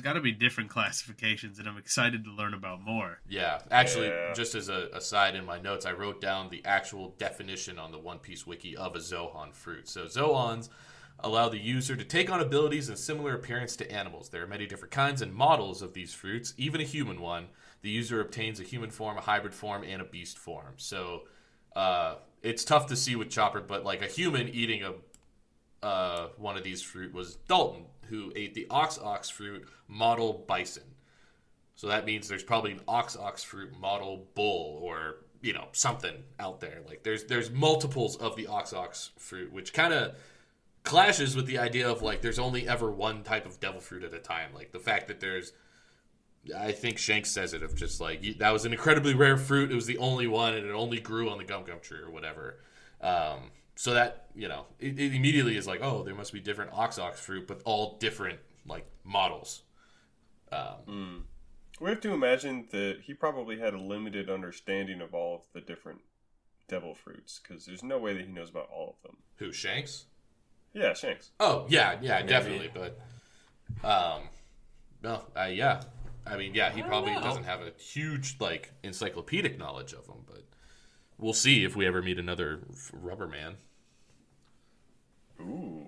got to be different classifications, and I'm excited to learn about more. Yeah. Actually, just as a aside in my notes, I wrote down the actual definition on the One Piece wiki of a Zohan fruit. So Zohans allow the user to take on abilities and similar appearance to animals. There are many different kinds and models of these fruits, even a human one. The user obtains a human form, a hybrid form, and a beast form. So it's tough to see with Chopper, but like a human eating one of these fruit was Dalton, who ate the ox fruit model bison. So that means there's probably an ox fruit model bull, or something out there. Like there's multiples of the ox fruit, which kind of clashes with the idea of like there's only ever one type of devil fruit at a time. Like the fact that I think Shanks says it, of just like, that was an incredibly rare fruit. It was the only one, and it only grew on the gum tree or whatever. So that, it immediately is like, oh, there must be different ox fruit, but all different, like, models. We have to imagine that he probably had a limited understanding of all of the different devil fruits, because there's no way that he knows about all of them. Who, Shanks? Yeah, Shanks. Oh, yeah, definitely, but, yeah. I mean, yeah, he probably doesn't have a huge, like, encyclopedic knowledge of them, but we'll see if we ever meet another Rubber Man. Ooh.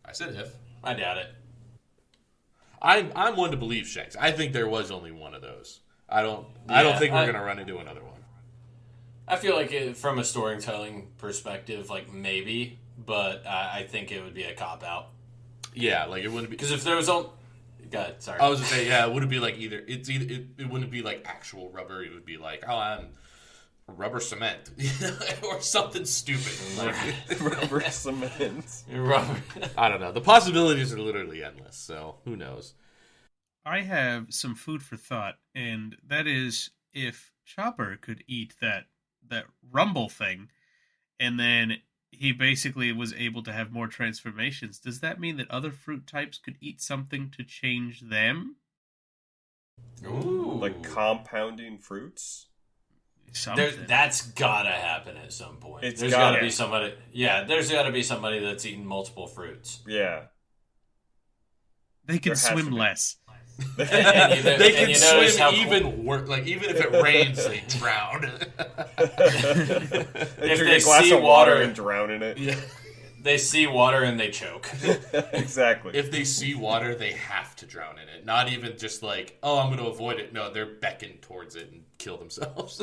I said if. I doubt it. I'm one to believe Shanks. I think there was only one of those. I don't think we're gonna run into another one. I feel like from a storytelling perspective, like maybe, but I think it would be a cop out. Yeah, like it wouldn't be, because if there was only. Go ahead, sorry. I was gonna say, yeah, it wouldn't be like it wouldn't be like actual rubber. It would be like, oh, I'm rubber cement or something stupid. Like, Rubber cement. Rubber. I don't know. The possibilities are literally endless. So who knows? I have some food for thought, and that is, if Chopper could eat that rumble thing, and then he basically was able to have more transformations, does that mean that other fruit types could eat something to change them? Ooh. Like compounding fruits? That's gotta happen at some point. There's gotta be somebody. Yeah, there's gotta be somebody that's eaten multiple fruits. Yeah. They can swim less. They can swim even worse. Like even if it rains, they drown. They drink a glass of water and drown in it. Yeah. They see water and they choke. Exactly. If they see water, they have to drown in it. Not even just like, oh, I'm going to avoid it. No, they're beckoned towards it and kill themselves.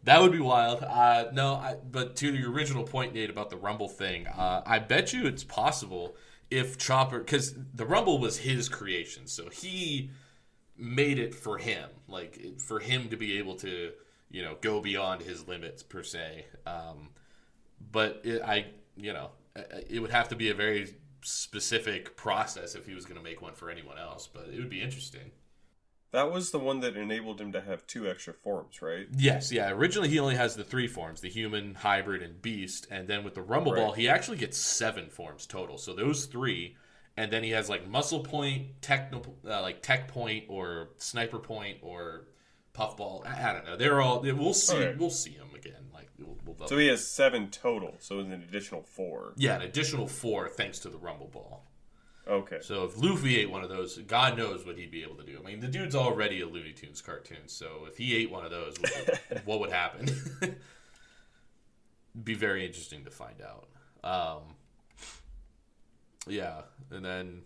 That would be wild. But to your original point, Nate, about the Rumble thing, I bet you it's possible if Chopper, because the Rumble was his creation, so he made it for him, like for him to be able to, go beyond his limits per se. But it would have to be a very specific process if he was going to make one for anyone else. But it would be interesting. That was the one that enabled him to have 2 extra forms, right? Yes, yeah. Originally, he only has the 3 forms: the human, hybrid, and beast. And then with the Rumble Ball, he actually gets 7 forms total. So those 3, and then he has like Muscle Point, Tech Point, or Sniper Point, or Puffball. I don't know. They're all. We'll see. Okay. We'll see him again. So he has 7 total. So it's an additional 4. Yeah, an additional 4 thanks to the Rumble Ball. Okay. So if Luffy ate one of those, God knows what he'd be able to do. I mean, the dude's already a Looney Tunes cartoon, so if he ate one of those, what would happen? It'd be very interesting to find out. Yeah, and then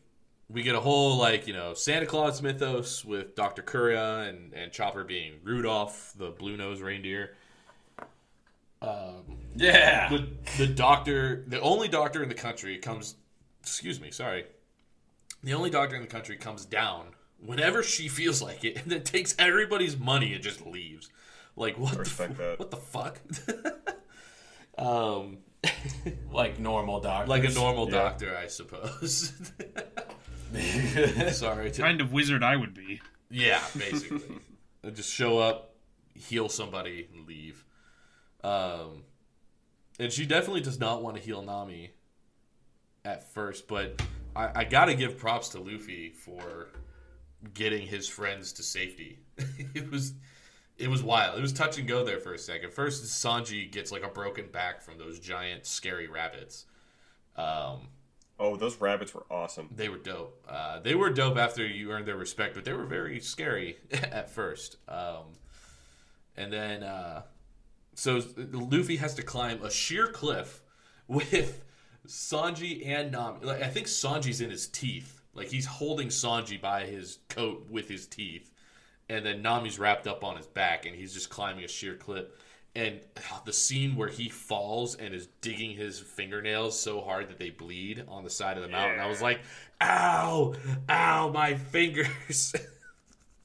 we get a whole, Santa Claus mythos with Dr. Kuria and Chopper being Rudolph, the blue-nosed reindeer. The doctor, the only doctor in the country comes down whenever she feels like it, and then takes everybody's money and just leaves. Like, what the fuck? Like normal doctors. Like a normal doctor, I suppose. Sorry. Kind of wizard I would be. Yeah, basically. Just show up, heal somebody, and leave. And she definitely does not want to heal Nami at first, but I gotta give props to Luffy for getting his friends to safety. It was wild. It was touch and go there for a second. First, Sanji gets like a broken back from those giant scary rabbits. Those rabbits were awesome. They were dope. They were dope after you earned their respect, but they were very scary at first. And then so Luffy has to climb a sheer cliff with Sanji and Nami. Like, I think Sanji's in his teeth. Like, he's holding Sanji by his coat with his teeth. And then Nami's wrapped up on his back, and he's just climbing a sheer cliff. And the scene where he falls and is digging his fingernails so hard that they bleed on the side of the mountain. I was like, ow, my fingers.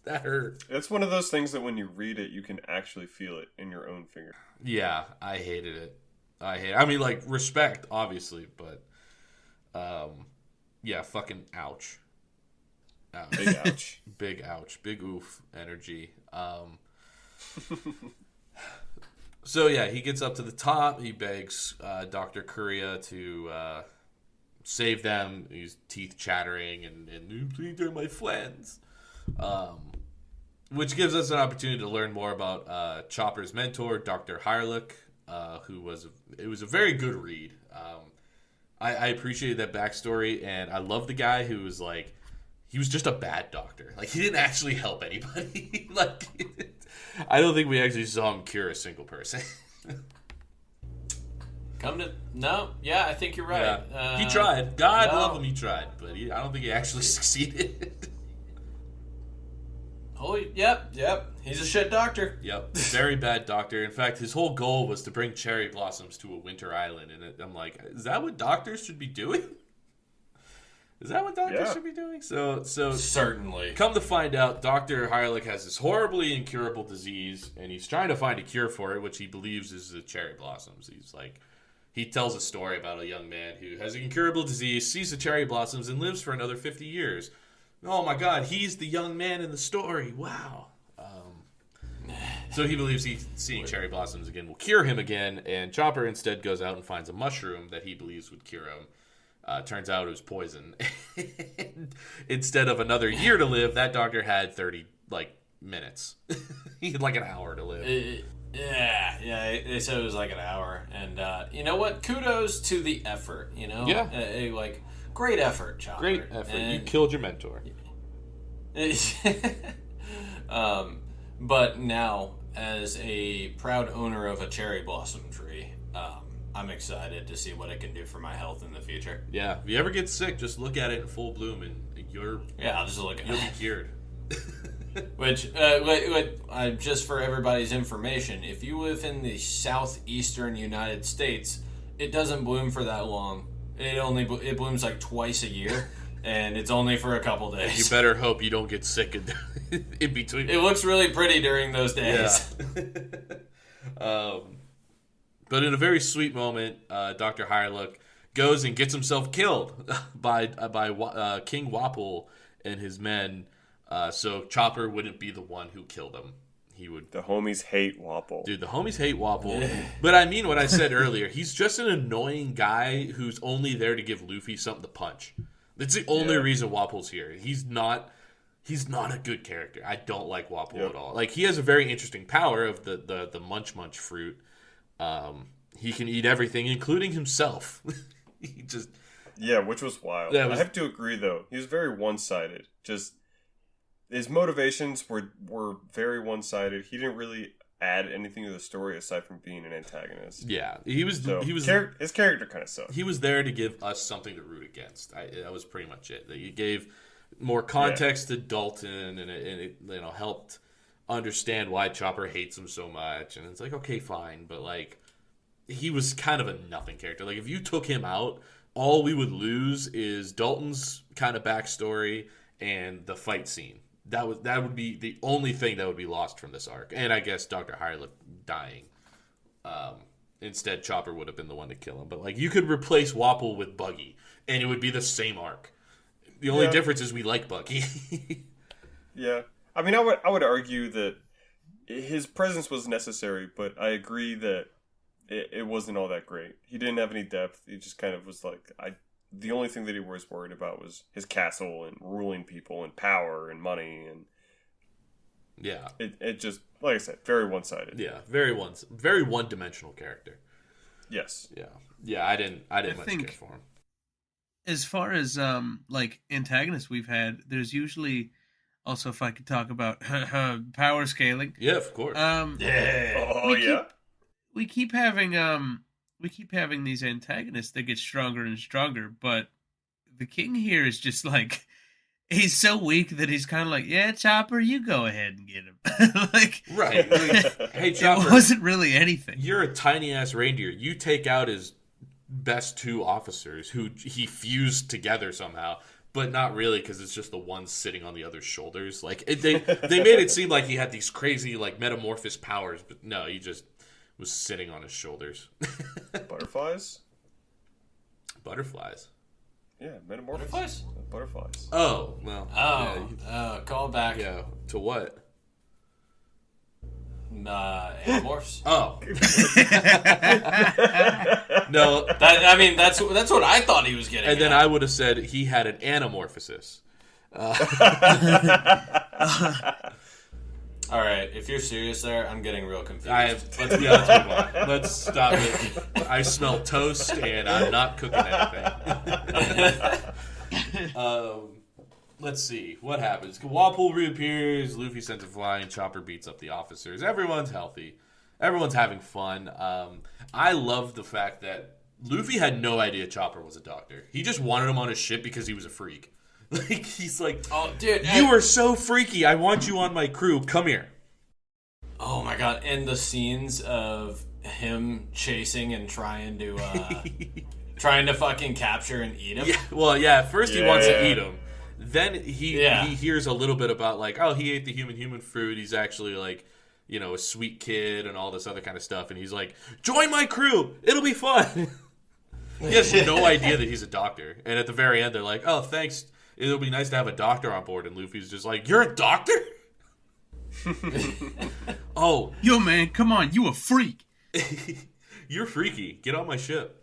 That hurt. It's one of those things that when you read it, you can actually feel it in your own finger. Yeah, I hated it. I mean, like, respect, obviously, but, yeah, fucking ouch. Big ouch. Big ouch. Big oof energy. So, yeah, he gets up to the top. He begs Dr. Kuria to save them. He's teeth chattering and please, they're my friends. Which gives us an opportunity to learn more about Chopper's mentor, Dr. Hirelick, who was a very good read. I appreciated that backstory, and I love the guy who was like, he was just a bad doctor. Like, he didn't actually help anybody. Like, I don't think we actually saw him cure a single person. I think you're right. Yeah. He tried. God love him, he tried, but I don't think he actually succeeded. Oh, yep. He's a shit doctor. Yep, very bad doctor. In fact, his whole goal was to bring cherry blossoms to a winter island, and I'm like, is that what doctors should be doing? Is that what doctors should be doing? So certainly. Come to find out, Dr. Hirelick has this horribly incurable disease, and he's trying to find a cure for it, which he believes is the cherry blossoms. He tells a story about a young man who has an incurable disease, sees the cherry blossoms, and lives for another 50 years. Oh my God, he's the young man in the story. Wow. So he believes seeing cherry blossoms again will cure him again, and Chopper instead goes out and finds a mushroom that he believes would cure him. Turns out it was poison. Instead of another year to live, that doctor had 30 minutes. He had an hour to live. They said it was like an hour, and you know what? Kudos to the effort. Yeah. Great effort, Chopper. Great effort. You killed your mentor. But now, as a proud owner of a cherry blossom tree, I'm excited to see what it can do for my health in the future. Yeah, if you ever get sick, just look at it in full bloom, and I'll just look at you'll it. be cured. Which, just for everybody's information, if you live in the southeastern United States, it doesn't bloom for that long. It blooms like twice a year, and it's only for a couple days. You better hope you don't get sick in between. It looks really pretty during those days. Yeah. But in a very sweet moment, Dr. Hyrelook goes and gets himself killed by King Wapol and his men. So Chopper wouldn't be the one who killed him. He would. The homies hate Wapol. Dude, the homies hate Wapol. But I mean what I said earlier. He's just an annoying guy who's only there to give Luffy something to punch. That's the only reason Wapol's here. He's not a good character. I don't like Wapol at all. Like, he has a very interesting power of the munch fruit. He can eat everything, including himself. He just... Yeah, which was wild. I have to agree, though. He was very one-sided. Just... His motivations were very one-sided. He didn't really add anything to the story aside from being an antagonist. Yeah, his character kind of sucked. He was there to give us something to root against. That was pretty much it. He gave more context to Dalton, and it helped understand why Chopper hates him so much. And it's like, okay, fine, but like, he was kind of a nothing character. Like, if you took him out, all we would lose is Dalton's kind of backstory and the fight scene. That would be the only thing that would be lost from this arc. And I guess Dr. Hyrelook dying. Instead, Chopper would have been the one to kill him. But like, you could replace Wapol with Buggy, and it would be the same arc. The only difference is we like Buggy. Yeah. I mean, I would argue that his presence was necessary, but I agree that it wasn't all that great. He didn't have any depth. He just kind of was like, the only thing that he was worried about was his castle and ruling people and power and money, and it just, like I said, very one-sided. Yeah, very one-dimensional character. Yes. Yeah. I didn't much care for him. As far as like antagonists we've had, there's usually also, if I could talk about power scaling. Yeah, of course. We keep having these antagonists that get stronger and stronger, but the king here is just like, he's so weak that he's kind of like, yeah, Chopper, you go ahead and get him. Like, right. Hey, Chopper, it wasn't really anything. You're a tiny ass reindeer. You take out his best two officers who he fused together somehow, but not really, because it's just the one sitting on the other's shoulders. Like, they made it seem like he had these crazy like metamorphosis powers, but no, he just was sitting on his shoulders. Butterflies? Yeah, metamorphosis. Butterflies. Oh, well. Call back. Yeah, to what? Animorphs. Oh. No. That's what I thought he was getting And then at. I would have said he had an anamorphosis. All right, if you're serious there, I'm getting real confused. Let's move on. Let's stop it. I smell toast, and I'm not cooking anything. Let's see. What happens? Wapol reappears, Luffy sends him flying, Chopper beats up the officers. Everyone's healthy. Everyone's having fun. I love the fact that Luffy had no idea Chopper was a doctor. He just wanted him on his ship because he was a freak. Like, he's like, oh, dude, you are so freaky. I want you on my crew. Come here. Oh my god! And the scenes of him chasing and trying to fucking capture and eat him. Yeah, well, yeah. At first he wants to eat him. Then he hears a little bit about like, oh, he ate the human fruit. He's actually like, a sweet kid and all this other kind of stuff. And he's like, join my crew. It'll be fun. He has no idea that he's a doctor. And at the very end, they're like, oh, thanks. It'll be nice to have a doctor on board. And Luffy's just like, you're a doctor? Oh. Yo, man, come on. You a freak. You're freaky. Get on my ship.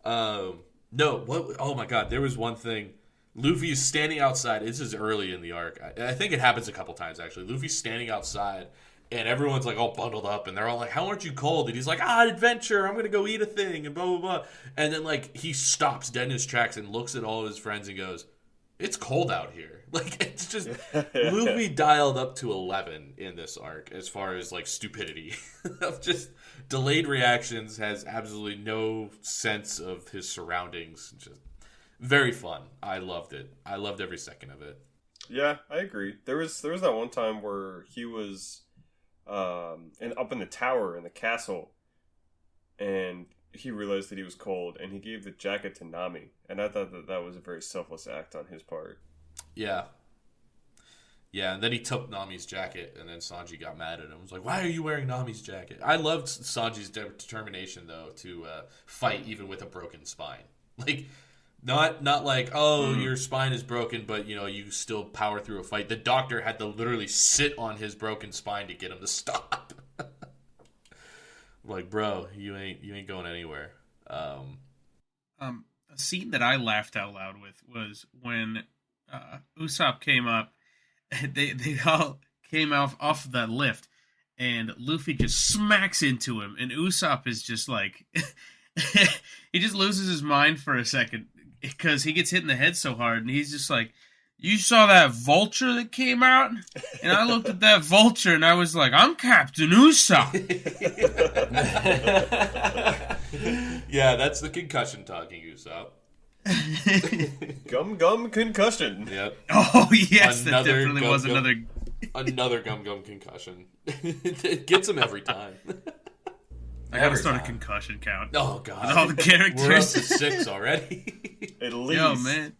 No, what? Oh, my God. There was one thing. Luffy's standing outside. This is early in the arc. I think it happens a couple times, actually. Luffy's standing outside, and everyone's, like, all bundled up. And they're all like, how aren't you cold? And he's like, adventure. I'm going to go eat a thing, and blah, blah, blah. And then, like, he stops dead in his tracks and looks at all of his friends and goes, it's cold out here. Like, it's just Luffy dialed up to 11 in this arc as far as like stupidity of just delayed reactions, has absolutely no sense of his surroundings. Just very fun. I loved it. I loved every second of it. Yeah, I agree. There was that one time where he was up in the tower in the castle, and he realized that he was cold, and he gave the jacket to Nami, and I thought that was a very selfless act on his part. Yeah. Yeah, and then he took Nami's jacket, and then Sanji got mad at him. He was like, why are you wearing Nami's jacket? I loved Sanji's determination, though, to fight even with a broken spine. Like, not like, your spine is broken, but, you still power through a fight. The doctor had to literally sit on his broken spine to get him to stop. Like, bro, you ain't going anywhere. A scene that I laughed out loud with was when Usopp came up. They all came off of that lift, and Luffy just smacks into him, and Usopp is just like, he just loses his mind for a second because he gets hit in the head so hard, and he's just like, you saw that vulture that came out? And I looked at that vulture, and I was like, I'm Captain Usopp. Yeah, that's the concussion talking, Usopp. Gum concussion. Yep. Oh yes, that definitely was another gum concussion. It gets him every time. I gotta start a concussion count. Oh god, with all the characters. We're up to 6 already. At least. Yo, man.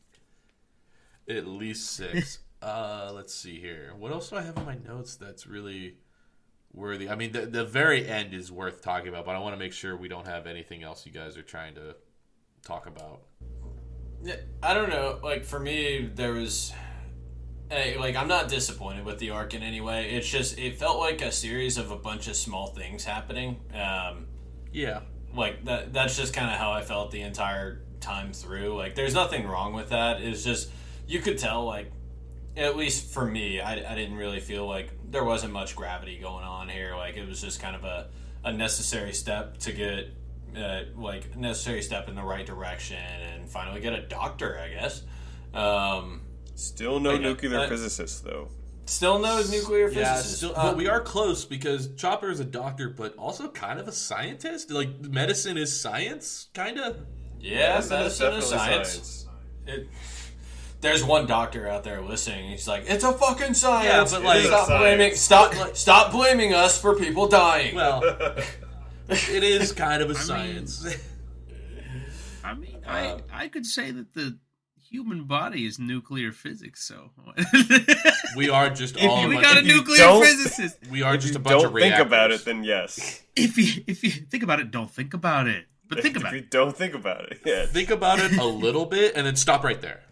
At least 6. Let's see here. What else do I have in my notes that's really worthy? I mean, the very end is worth talking about, but I want to make sure we don't have anything else you guys are trying to talk about. Yeah, I don't know. Like, for me, there was... I'm not disappointed with the arc in any way. It's just, it felt like a series of a bunch of small things happening. Yeah. Like, that's just kind of how I felt the entire time through. Like, there's nothing wrong with that. It's just, you could tell, like, at least for me, I didn't really feel like there wasn't much gravity going on here. Like, it was just kind of a necessary step to get... necessary step in the right direction and finally get a doctor, I guess. Still no nuclear physicist, though. Still no nuclear physicist. Yeah, but we are close because Chopper is a doctor, but also kind of a scientist. Like, medicine is science, kind of. Yeah, medicine is science. There's one doctor out there listening. He's like, "It's a fucking science." Yeah, but like, stop blaming us for people dying. Well. It is kind of a science. I mean, I could say that the human body is nuclear physics, so... We are just all... We got a nuclear physicist! We are just a bunch of reactors. Don't think about it, then yes. If you think about it, don't think about it. But think about it. If you don't think about it, yeah. Think about it a little bit, and then stop right there.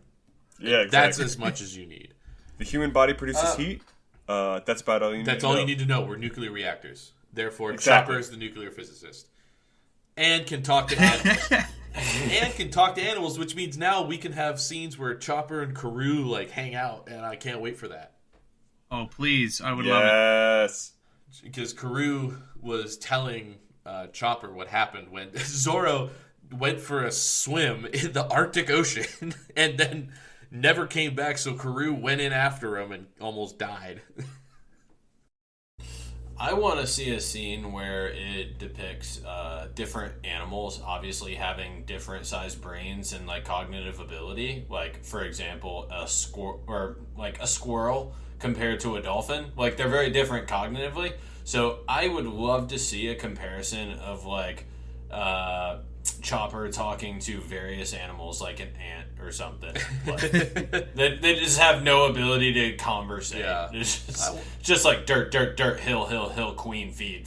Yeah, exactly. That's as much as you need. The human body produces heat. That's about all you need to know. That's all you need to know. We're nuclear reactors. Therefore, exactly. Chopper is the nuclear physicist. And can talk to animals. Which means now we can have scenes where Chopper and Karoo, like, hang out, and I can't wait for that. Oh, please. I would love it. Yes. Because Karoo was telling Chopper what happened when Zoro went for a swim in the Arctic Ocean and then never came back, so Karoo went in after him and almost died. I want to see a scene where it depicts different animals obviously having different sized brains and like cognitive ability. Like, for example, a squirrel compared to a dolphin. Like, they're very different cognitively. So I would love to see a comparison of like Chopper talking to various animals like an ant or something. Like, they just have no ability to conversate. Yeah. It's just like dirt, hill, queen feed.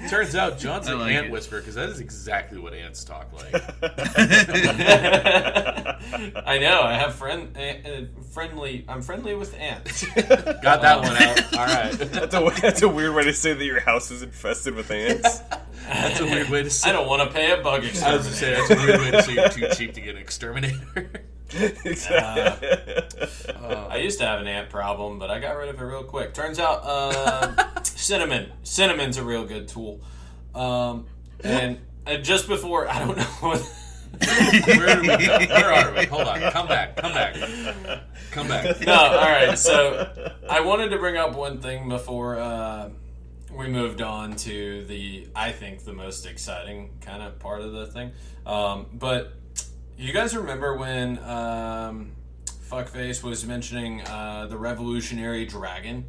Turns out John's an ant whisperer because that is exactly what ants talk like. I know. I have I'm friendly with ants. Got that one out. All right. That's a weird way to say that your house is infested with ants. That's a weird way to say. I don't want to pay a bug exterminator. I was going to say, that's a weird way to say you're too cheap to get an exterminator. I used to have an ant problem, but I got rid of it real quick. Turns out, cinnamon. Cinnamon's a real good tool. And just before, I don't know Where are we? Hold on. Come back. No, all right. So I wanted to bring up one thing before we moved on to I think the most exciting kind of part of the thing. But you guys remember when Fuckface was mentioning the revolutionary dragon?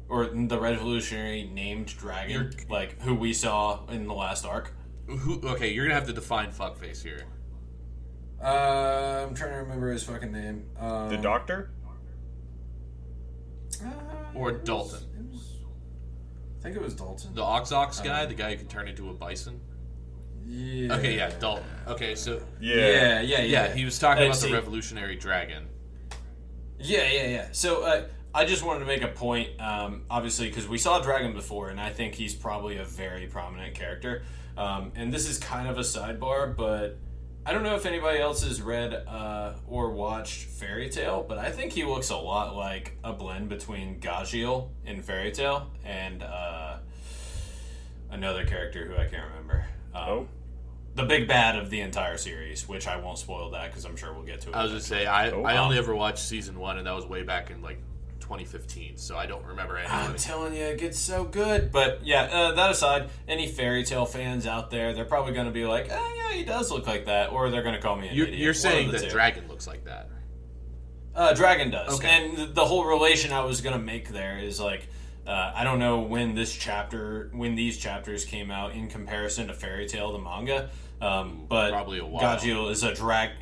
Or the revolutionary named dragon, like who we saw in the last arc? Okay, you're going to have to define Fuckface here. I'm trying to remember his fucking name. The Doctor? Or Dalton. I think it was Dalton. The Ox guy, the guy who can turn into a bison? Yeah. Okay, yeah, Dalton. Okay, so... Yeah. He was talking about the revolutionary dragon. Yeah. So, I just wanted to make a point, obviously, because we saw Dragon before, and I think he's probably a very prominent character. And this is kind of a sidebar, but I don't know if anybody else has read or watched Fairy Tail, but I think he looks a lot like a blend between Gajiel in Fairy Tail and another character who I can't remember. The big bad of the entire series, which I won't spoil that because I'm sure we'll get to it. I was going to say, I only ever watched season 1, and that was way back in, 2015, so I don't remember anything. I'm telling you, it gets so good. But yeah, that aside, any Fairy Tail fans out there, they're probably going to be like, "Oh yeah, he does look like that," or they're going to call me an idiot. You're saying that Dragon looks like that? Dragon does. Okay. And the whole relation I was going to make there is I don't know when these chapters came out in comparison to Fairy Tail, the manga, but probably a while. Gajiel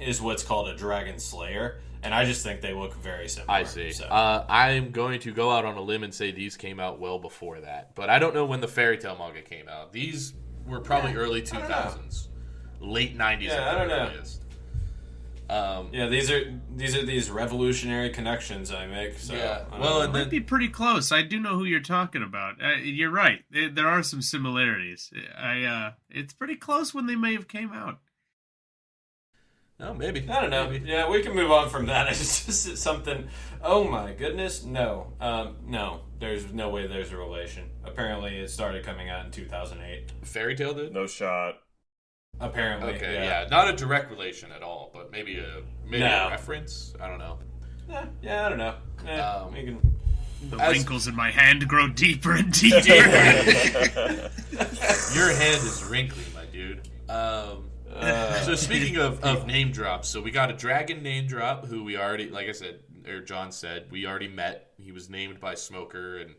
is what's called a dragon slayer. And I just think they look very similar. I see. So. I'm going to go out on a limb and say these came out well before that. But I don't know when the Fairy Tail manga came out. These were probably early 2000s. Late 90s. Yeah, I don't know. Earliest. These revolutionary connections I make. So, yeah. Well, it might be pretty close. I do know who you're talking about. You're right. There are some similarities. It's pretty close when they may have came out. No, maybe. I don't know. Maybe. Yeah, we can move on from that. It's just something. Oh my goodness, no. No, there's no way there's a relation. Apparently, it started coming out in 2008. Fairy Tail did? No shot. Apparently. Okay, yeah. Not a direct relation at all, but maybe a reference. I don't know. Yeah, I don't know. We can. The wrinkles in my hand grow deeper and deeper. Your hand is wrinkly, my dude. So speaking of name drops, so we got a dragon name drop who we already, like I said, or John said, we already met. He was named by Smoker and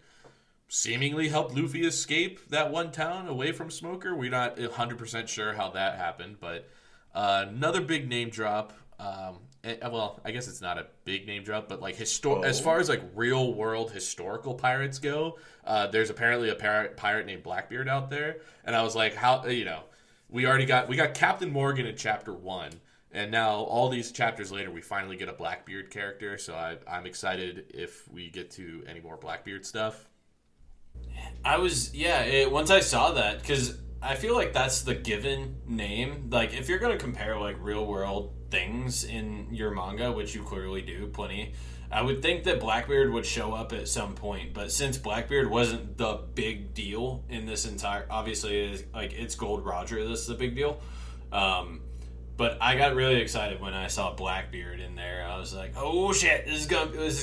seemingly helped Luffy escape that one town away from Smoker. We're not 100% sure how that happened, but another big name drop. Well, I guess it's not a big name drop, but as far as real world historical pirates go, there's apparently a pirate named Blackbeard out there, and I was like, how we got Captain Morgan in chapter 1, and now all these chapters later we finally get a Blackbeard character, so I'm excited if we get to any more Blackbeard stuff. Once I saw that, because I feel like that's the given name. Like, if you're going to compare real world things in your manga, which you clearly do plenty, I would think that Blackbeard would show up at some point, but since Blackbeard wasn't the big deal in this entire, obviously it's Gold Roger that's the big deal, but I got really excited when I saw Blackbeard in there. I was like, oh shit, this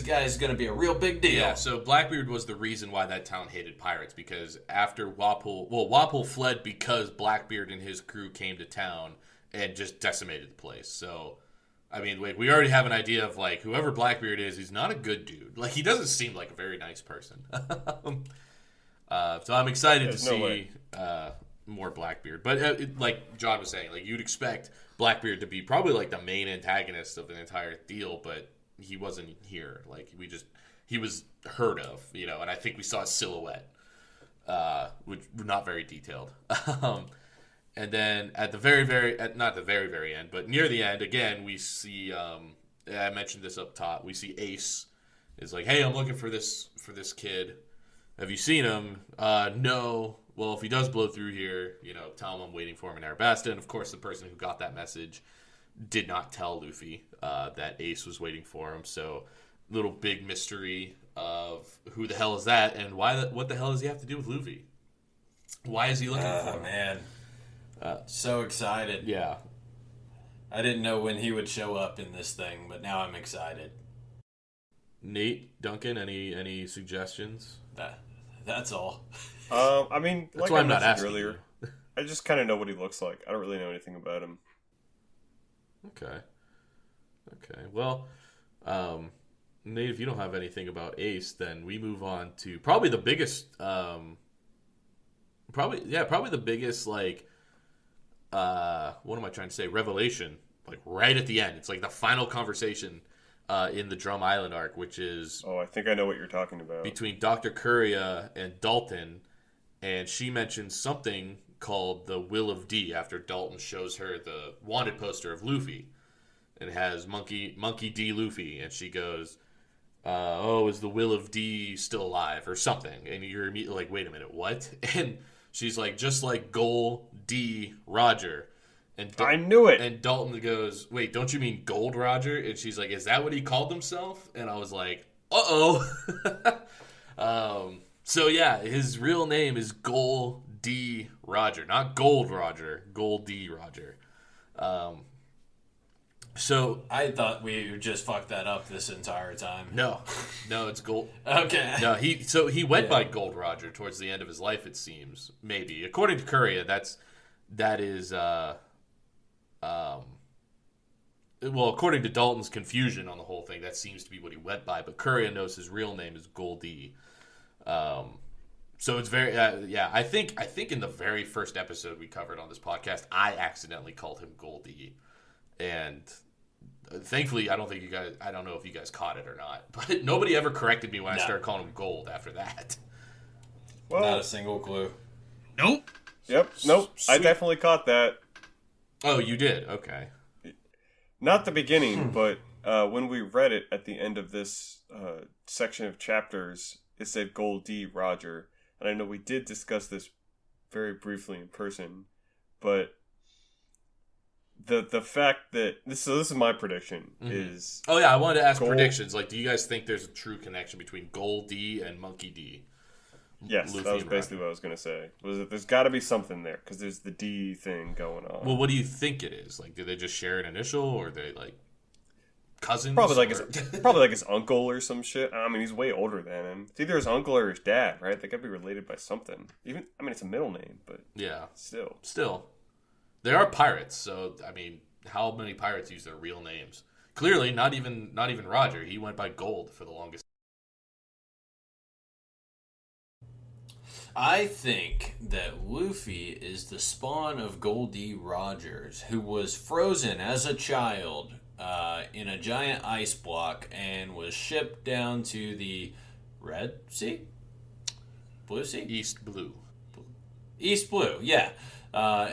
guy's gonna be a real big deal. Yeah, so Blackbeard was the reason why that town hated pirates, because after Wapol fled because Blackbeard and his crew came to town and just decimated the place. So I mean, we already have an idea of whoever Blackbeard is, he's not a good dude. He doesn't seem like a very nice person. So I'm excited to see more Blackbeard. But like John was saying, you'd expect Blackbeard to be probably the main antagonist of the entire deal, but he wasn't here. He was heard of, and I think we saw a silhouette, which not very detailed. And then at the not the very, very end, but near the end, again, we see, I mentioned this up top, we see Ace is like, hey, I'm looking for this kid. Have you seen him? No. Well, if he does blow through here, tell him I'm waiting for him in Arabasta. And of course, the person who got that message did not tell Luffy that Ace was waiting for him. So, little big mystery of who the hell is that, and what the hell does he have to do with Luffy? Why is he looking for him? Man. So excited. Yeah. I didn't know when he would show up in this thing, but now I'm excited. Nate, Duncan, any suggestions? That's all. I mean, That's like why I I'm not mentioned asking earlier, you. I just kind of know what he looks like. I don't really know anything about him. Okay. Well, Nate, if you don't have anything about Ace, then we move on to probably the biggest, probably the biggest, like, what am I trying to say? Revelation, like right at the end. It's like the final conversation in the Drum Island arc, which is Oh, I think I know what you're talking about. between Dr. Courier and Dalton, and she mentions something called the Will of D after Dalton shows her the wanted poster of Luffy. And it has Monkey D. Luffy, and she goes, is the Will of D still alive or something? And you're immediately like, wait a minute, what? And she's like, just like Gold D. Roger. And I knew it. And Dalton goes, wait, don't you mean Gold Roger? And she's like, is that what he called himself? And I was like, uh-oh. So yeah, his real name is Gold D. Roger. Not Gold Roger, Gold D. Roger. So I thought we just fucked that up this entire time. No, it's Gold. Okay. No, he went by Gold Roger towards the end of his life. It seems, maybe according to Courier, that is well, according to Dalton's confusion on the whole thing, that seems to be what he went by. But Courier knows his real name is Goldie. So it's very I think in the very first episode we covered on this podcast, I accidentally called him Goldie, and thankfully I don't know if you guys caught it or not, but nobody ever corrected me when I started calling him Gold after that. Well, not a single clue. Nope. Yep. Nope. Sweet. I definitely caught that. Oh, you did? Okay. Not the beginning, but when we read it at the end of this section of chapters, it said Gold D. Roger. And I know we did discuss this very briefly in person, but the fact that this is my prediction is. Oh yeah, I wanted to ask predictions. Like, do you guys think there's a true connection between Gold D and Monkey D? Yes, Luffy that was and basically Roger. what I was gonna say. Was that there's got to be something there because there's the D thing going on. Well, what do you think it is? Like, do they just share an initial, or are they like cousins? Probably like or... his uncle or some shit. I mean, he's way older than him. It's either his uncle or his dad, right? They gotta be related by something. Even it's a middle name, but yeah, still, they are pirates. So I mean, how many pirates use their real names? Clearly, not even Roger. He went by Gold for the longest. I think that Luffy is the spawn of Goldie Rogers, who was frozen as a child in a giant ice block and was shipped down to the Red Sea? Blue Sea? East Blue, yeah.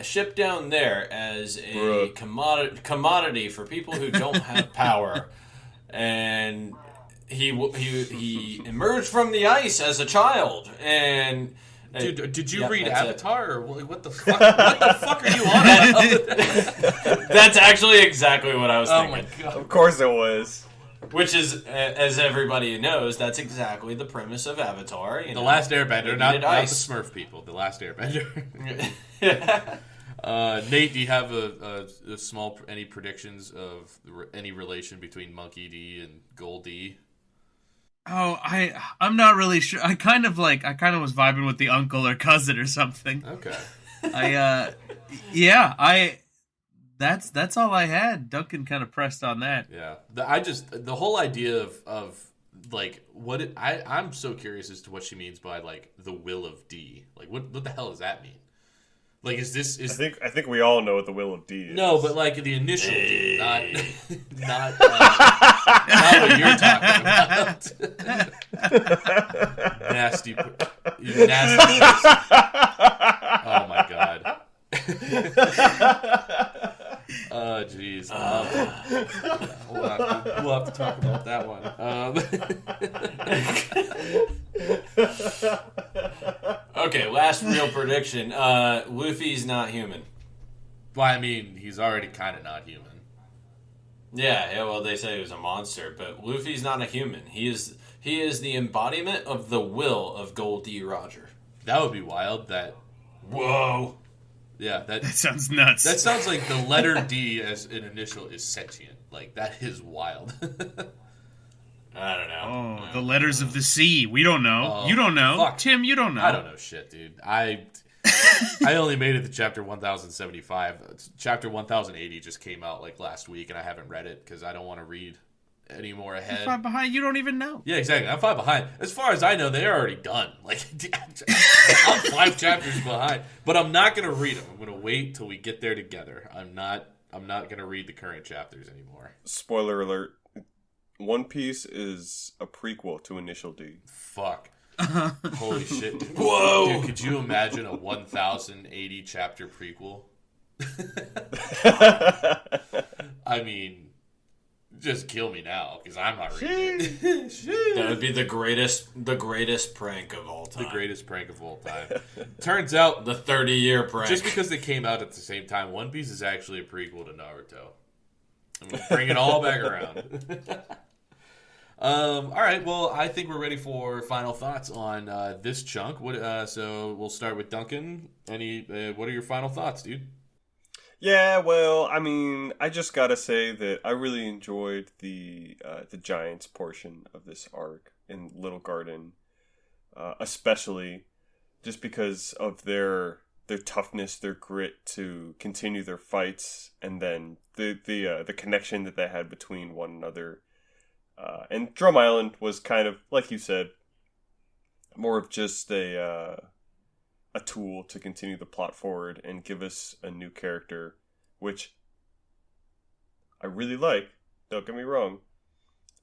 Shipped down there as a commodity for people who don't have power. And he emerged from the ice as a child, and dude, did you read that's Avatar? Or what the fuck? What the fuck are you on about? That's actually exactly what I was thinking. Oh my god! of course it was. Which is, as everybody knows, that's exactly the premise of Avatar. The Last Airbender, not the ice. Smurf people. The Last Airbender. Nate, do you have a small any predictions of any relation between Monkey D and Gold D? Oh, I'm not really sure. I kind of was vibing with the uncle or cousin or something. Okay. That's all I had. Duncan kind of pressed on that. Yeah. The whole idea of like I'm so curious as to what she means by like the Will of D. Like what the hell does that mean? Like I think we all know what the Will of D is. No, but like the initial D, not what you're talking about. Nasty. Oh my god. Oh jeez. We'll have to talk about that one. Okay, last real prediction. Luffy's not human. Well, I mean, he's already kind of not human. Yeah, well, they say he was a monster, but Luffy's not a human. He is the embodiment of the will of Gold D. Roger. That would be wild. Whoa. Yeah, That sounds nuts. that sounds like the letter D as an initial is sentient. Like, that is wild. I don't know. Oh, the letters of the sea. We don't know. Oh, You don't know. fuck. Tim, you don't know. I don't know shit, dude. I only made it to chapter 1075. Chapter 1080 just came out like last week, and I haven't read it because I don't want to read any more ahead. You're 5 behind. You don't even know. Yeah, exactly. I'm 5 behind. As far as I know, they're already done. Like, I'm 5 chapters behind. But I'm not going to read them. I'm going to wait till we get there together. I'm not going to read the current chapters anymore. Spoiler alert. One Piece is a prequel to Initial D. Fuck. Holy shit. Whoa! Dude, could you imagine a 1080 chapter prequel? I mean, just kill me now, because I'm not reading it. That would be the greatest prank of all time. The greatest prank of all time. Turns out, The 30-year prank. just because they came out at the same time, One Piece is actually a prequel to Naruto. I'm going to bring it all back around. All right, well, I think we're ready for final thoughts on this chunk. So we'll start with Duncan. What are your final thoughts, dude? Yeah, well, I mean, I just gotta say that I really enjoyed the Giants portion of this arc in Little Garden, especially just because of their toughness, their grit to continue their fights, and then the connection that they had between one another. And Drum Island was kind of, like you said, more of just a tool to continue the plot forward and give us a new character, which I really like. Don't get me wrong.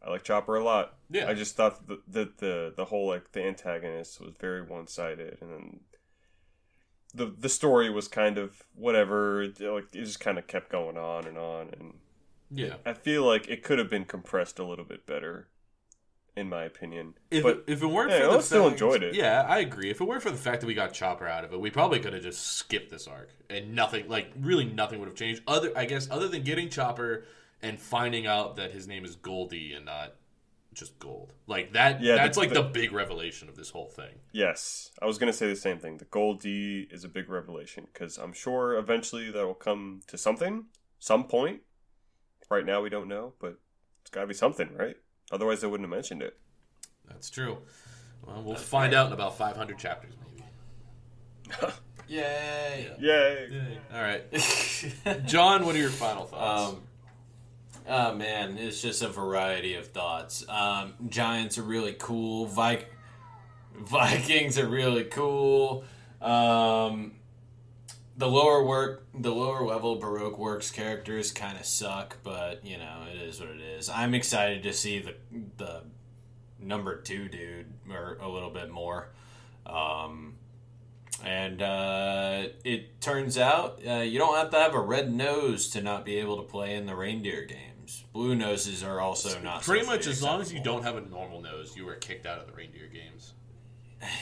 I like Chopper a lot. Yeah. I just thought that the whole, like, the antagonist was very one-sided, and then the story was kind of whatever. It just kind of kept going on, and Yeah. I feel like it could have been compressed a little bit better, in my opinion. If it weren't yeah, for I the still fact, enjoyed it. Yeah, I agree. If it weren't for the fact that we got Chopper out of it, we probably could have just skipped this arc, and nothing would have changed. Other than getting Chopper and finding out that his name is Goldie and not just Gold. Like that. Yeah, that's the big revelation of this whole thing. Yes, I was gonna say the same thing. The Goldie is a big revelation because I'm sure eventually that will come to some point. Right now we don't know, but it's gotta be something, right? Otherwise they wouldn't have mentioned it. That's true. Well, we'll find out in about 500 chapters, maybe. Yay! Yay! All right, John, what are your final thoughts? Oh man, it's just a variety of thoughts. Giants are really cool. Vikings are really cool. The lower level Baroque Works characters kind of suck, but you know it is what it is. I'm excited to see the number 2 dude or a little bit more, and it turns out you don't have to have a red nose to not be able to play in the reindeer games. Blue noses are also not pretty socially much as long as you acceptable. don't have a normal nose, you are kicked out of the reindeer games.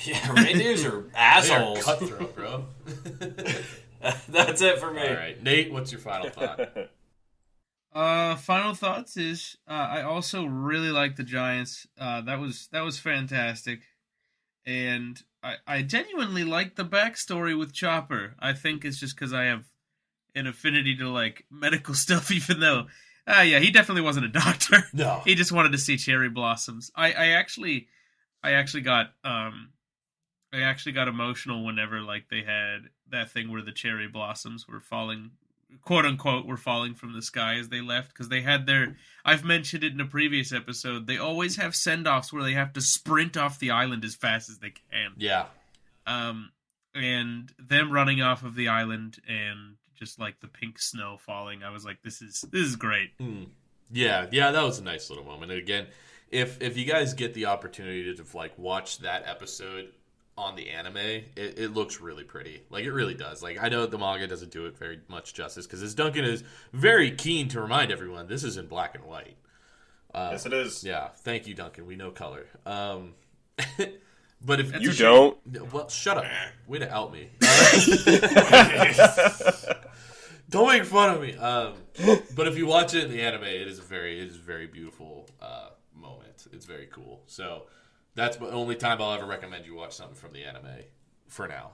Yeah, reindeers are They are assholes. cutthroat, bro. That's it for me. All right, Nate, what's your final thought? Final thoughts is I also really like the Giants. That was fantastic, and I genuinely like the backstory with Chopper. I think it's just because I have an affinity to like medical stuff, even though yeah, he definitely wasn't a doctor. No, He just wanted to see cherry blossoms. I actually got emotional whenever like they had that thing where the cherry blossoms were falling, quote unquote, were falling from the sky as they left, because they had I've mentioned it in a previous episode, they always have send-offs where they have to sprint off the island as fast as they can. yeah, And them running off of the island and just like the pink snow falling, I was like, this is great. yeah, that was a nice little moment. And again, if you guys get the opportunity to like watch that episode on the anime, it looks really pretty. Like, it really does. Like, I know the manga doesn't do it very much justice, because as Duncan is very keen to remind everyone, this is in black and white. Yes, it is. Yeah, thank you, Duncan. We know color. But if You don't. well, shut up. Way to out me. Don't make fun of me. But if you watch it in the anime, it is a very beautiful moment. It's very cool. So that's the only time I'll ever recommend you watch something from the anime for now.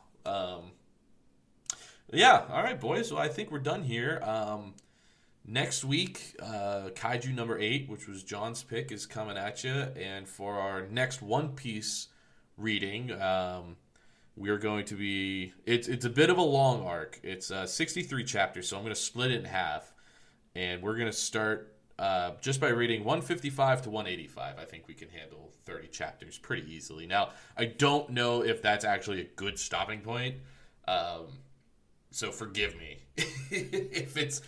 Yeah, all right, boys. Well, I think we're done here. Next week, Kaiju number 8, which was John's pick, is coming at you. And for our next One Piece reading, we're going to be... It's a bit of a long arc. It's 63 chapters, so I'm going to split it in half. And we're going to start just by reading 155 to 185. I think we can handle 30 chapters pretty easily. Now, I don't know if that's actually a good stopping point. So forgive me if it's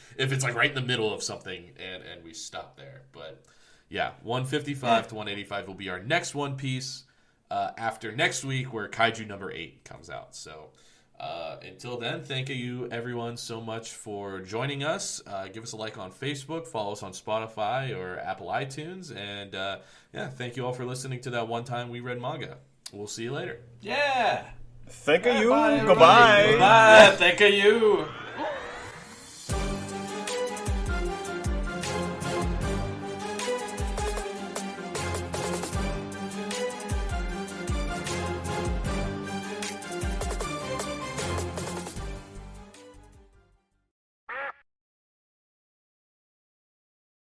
like right in the middle of something and we stop there. But yeah, 155 to 185 will be our next One Piece after next week, where Kaiju number 8 comes out. So until then, thank you everyone so much for joining us. Give us a like on Facebook, follow us on Spotify or Apple iTunes, and thank you all for listening to that one time we read manga. We'll see you later. Yeah. Thank you. Bye, Goodbye. Bye. Thank you.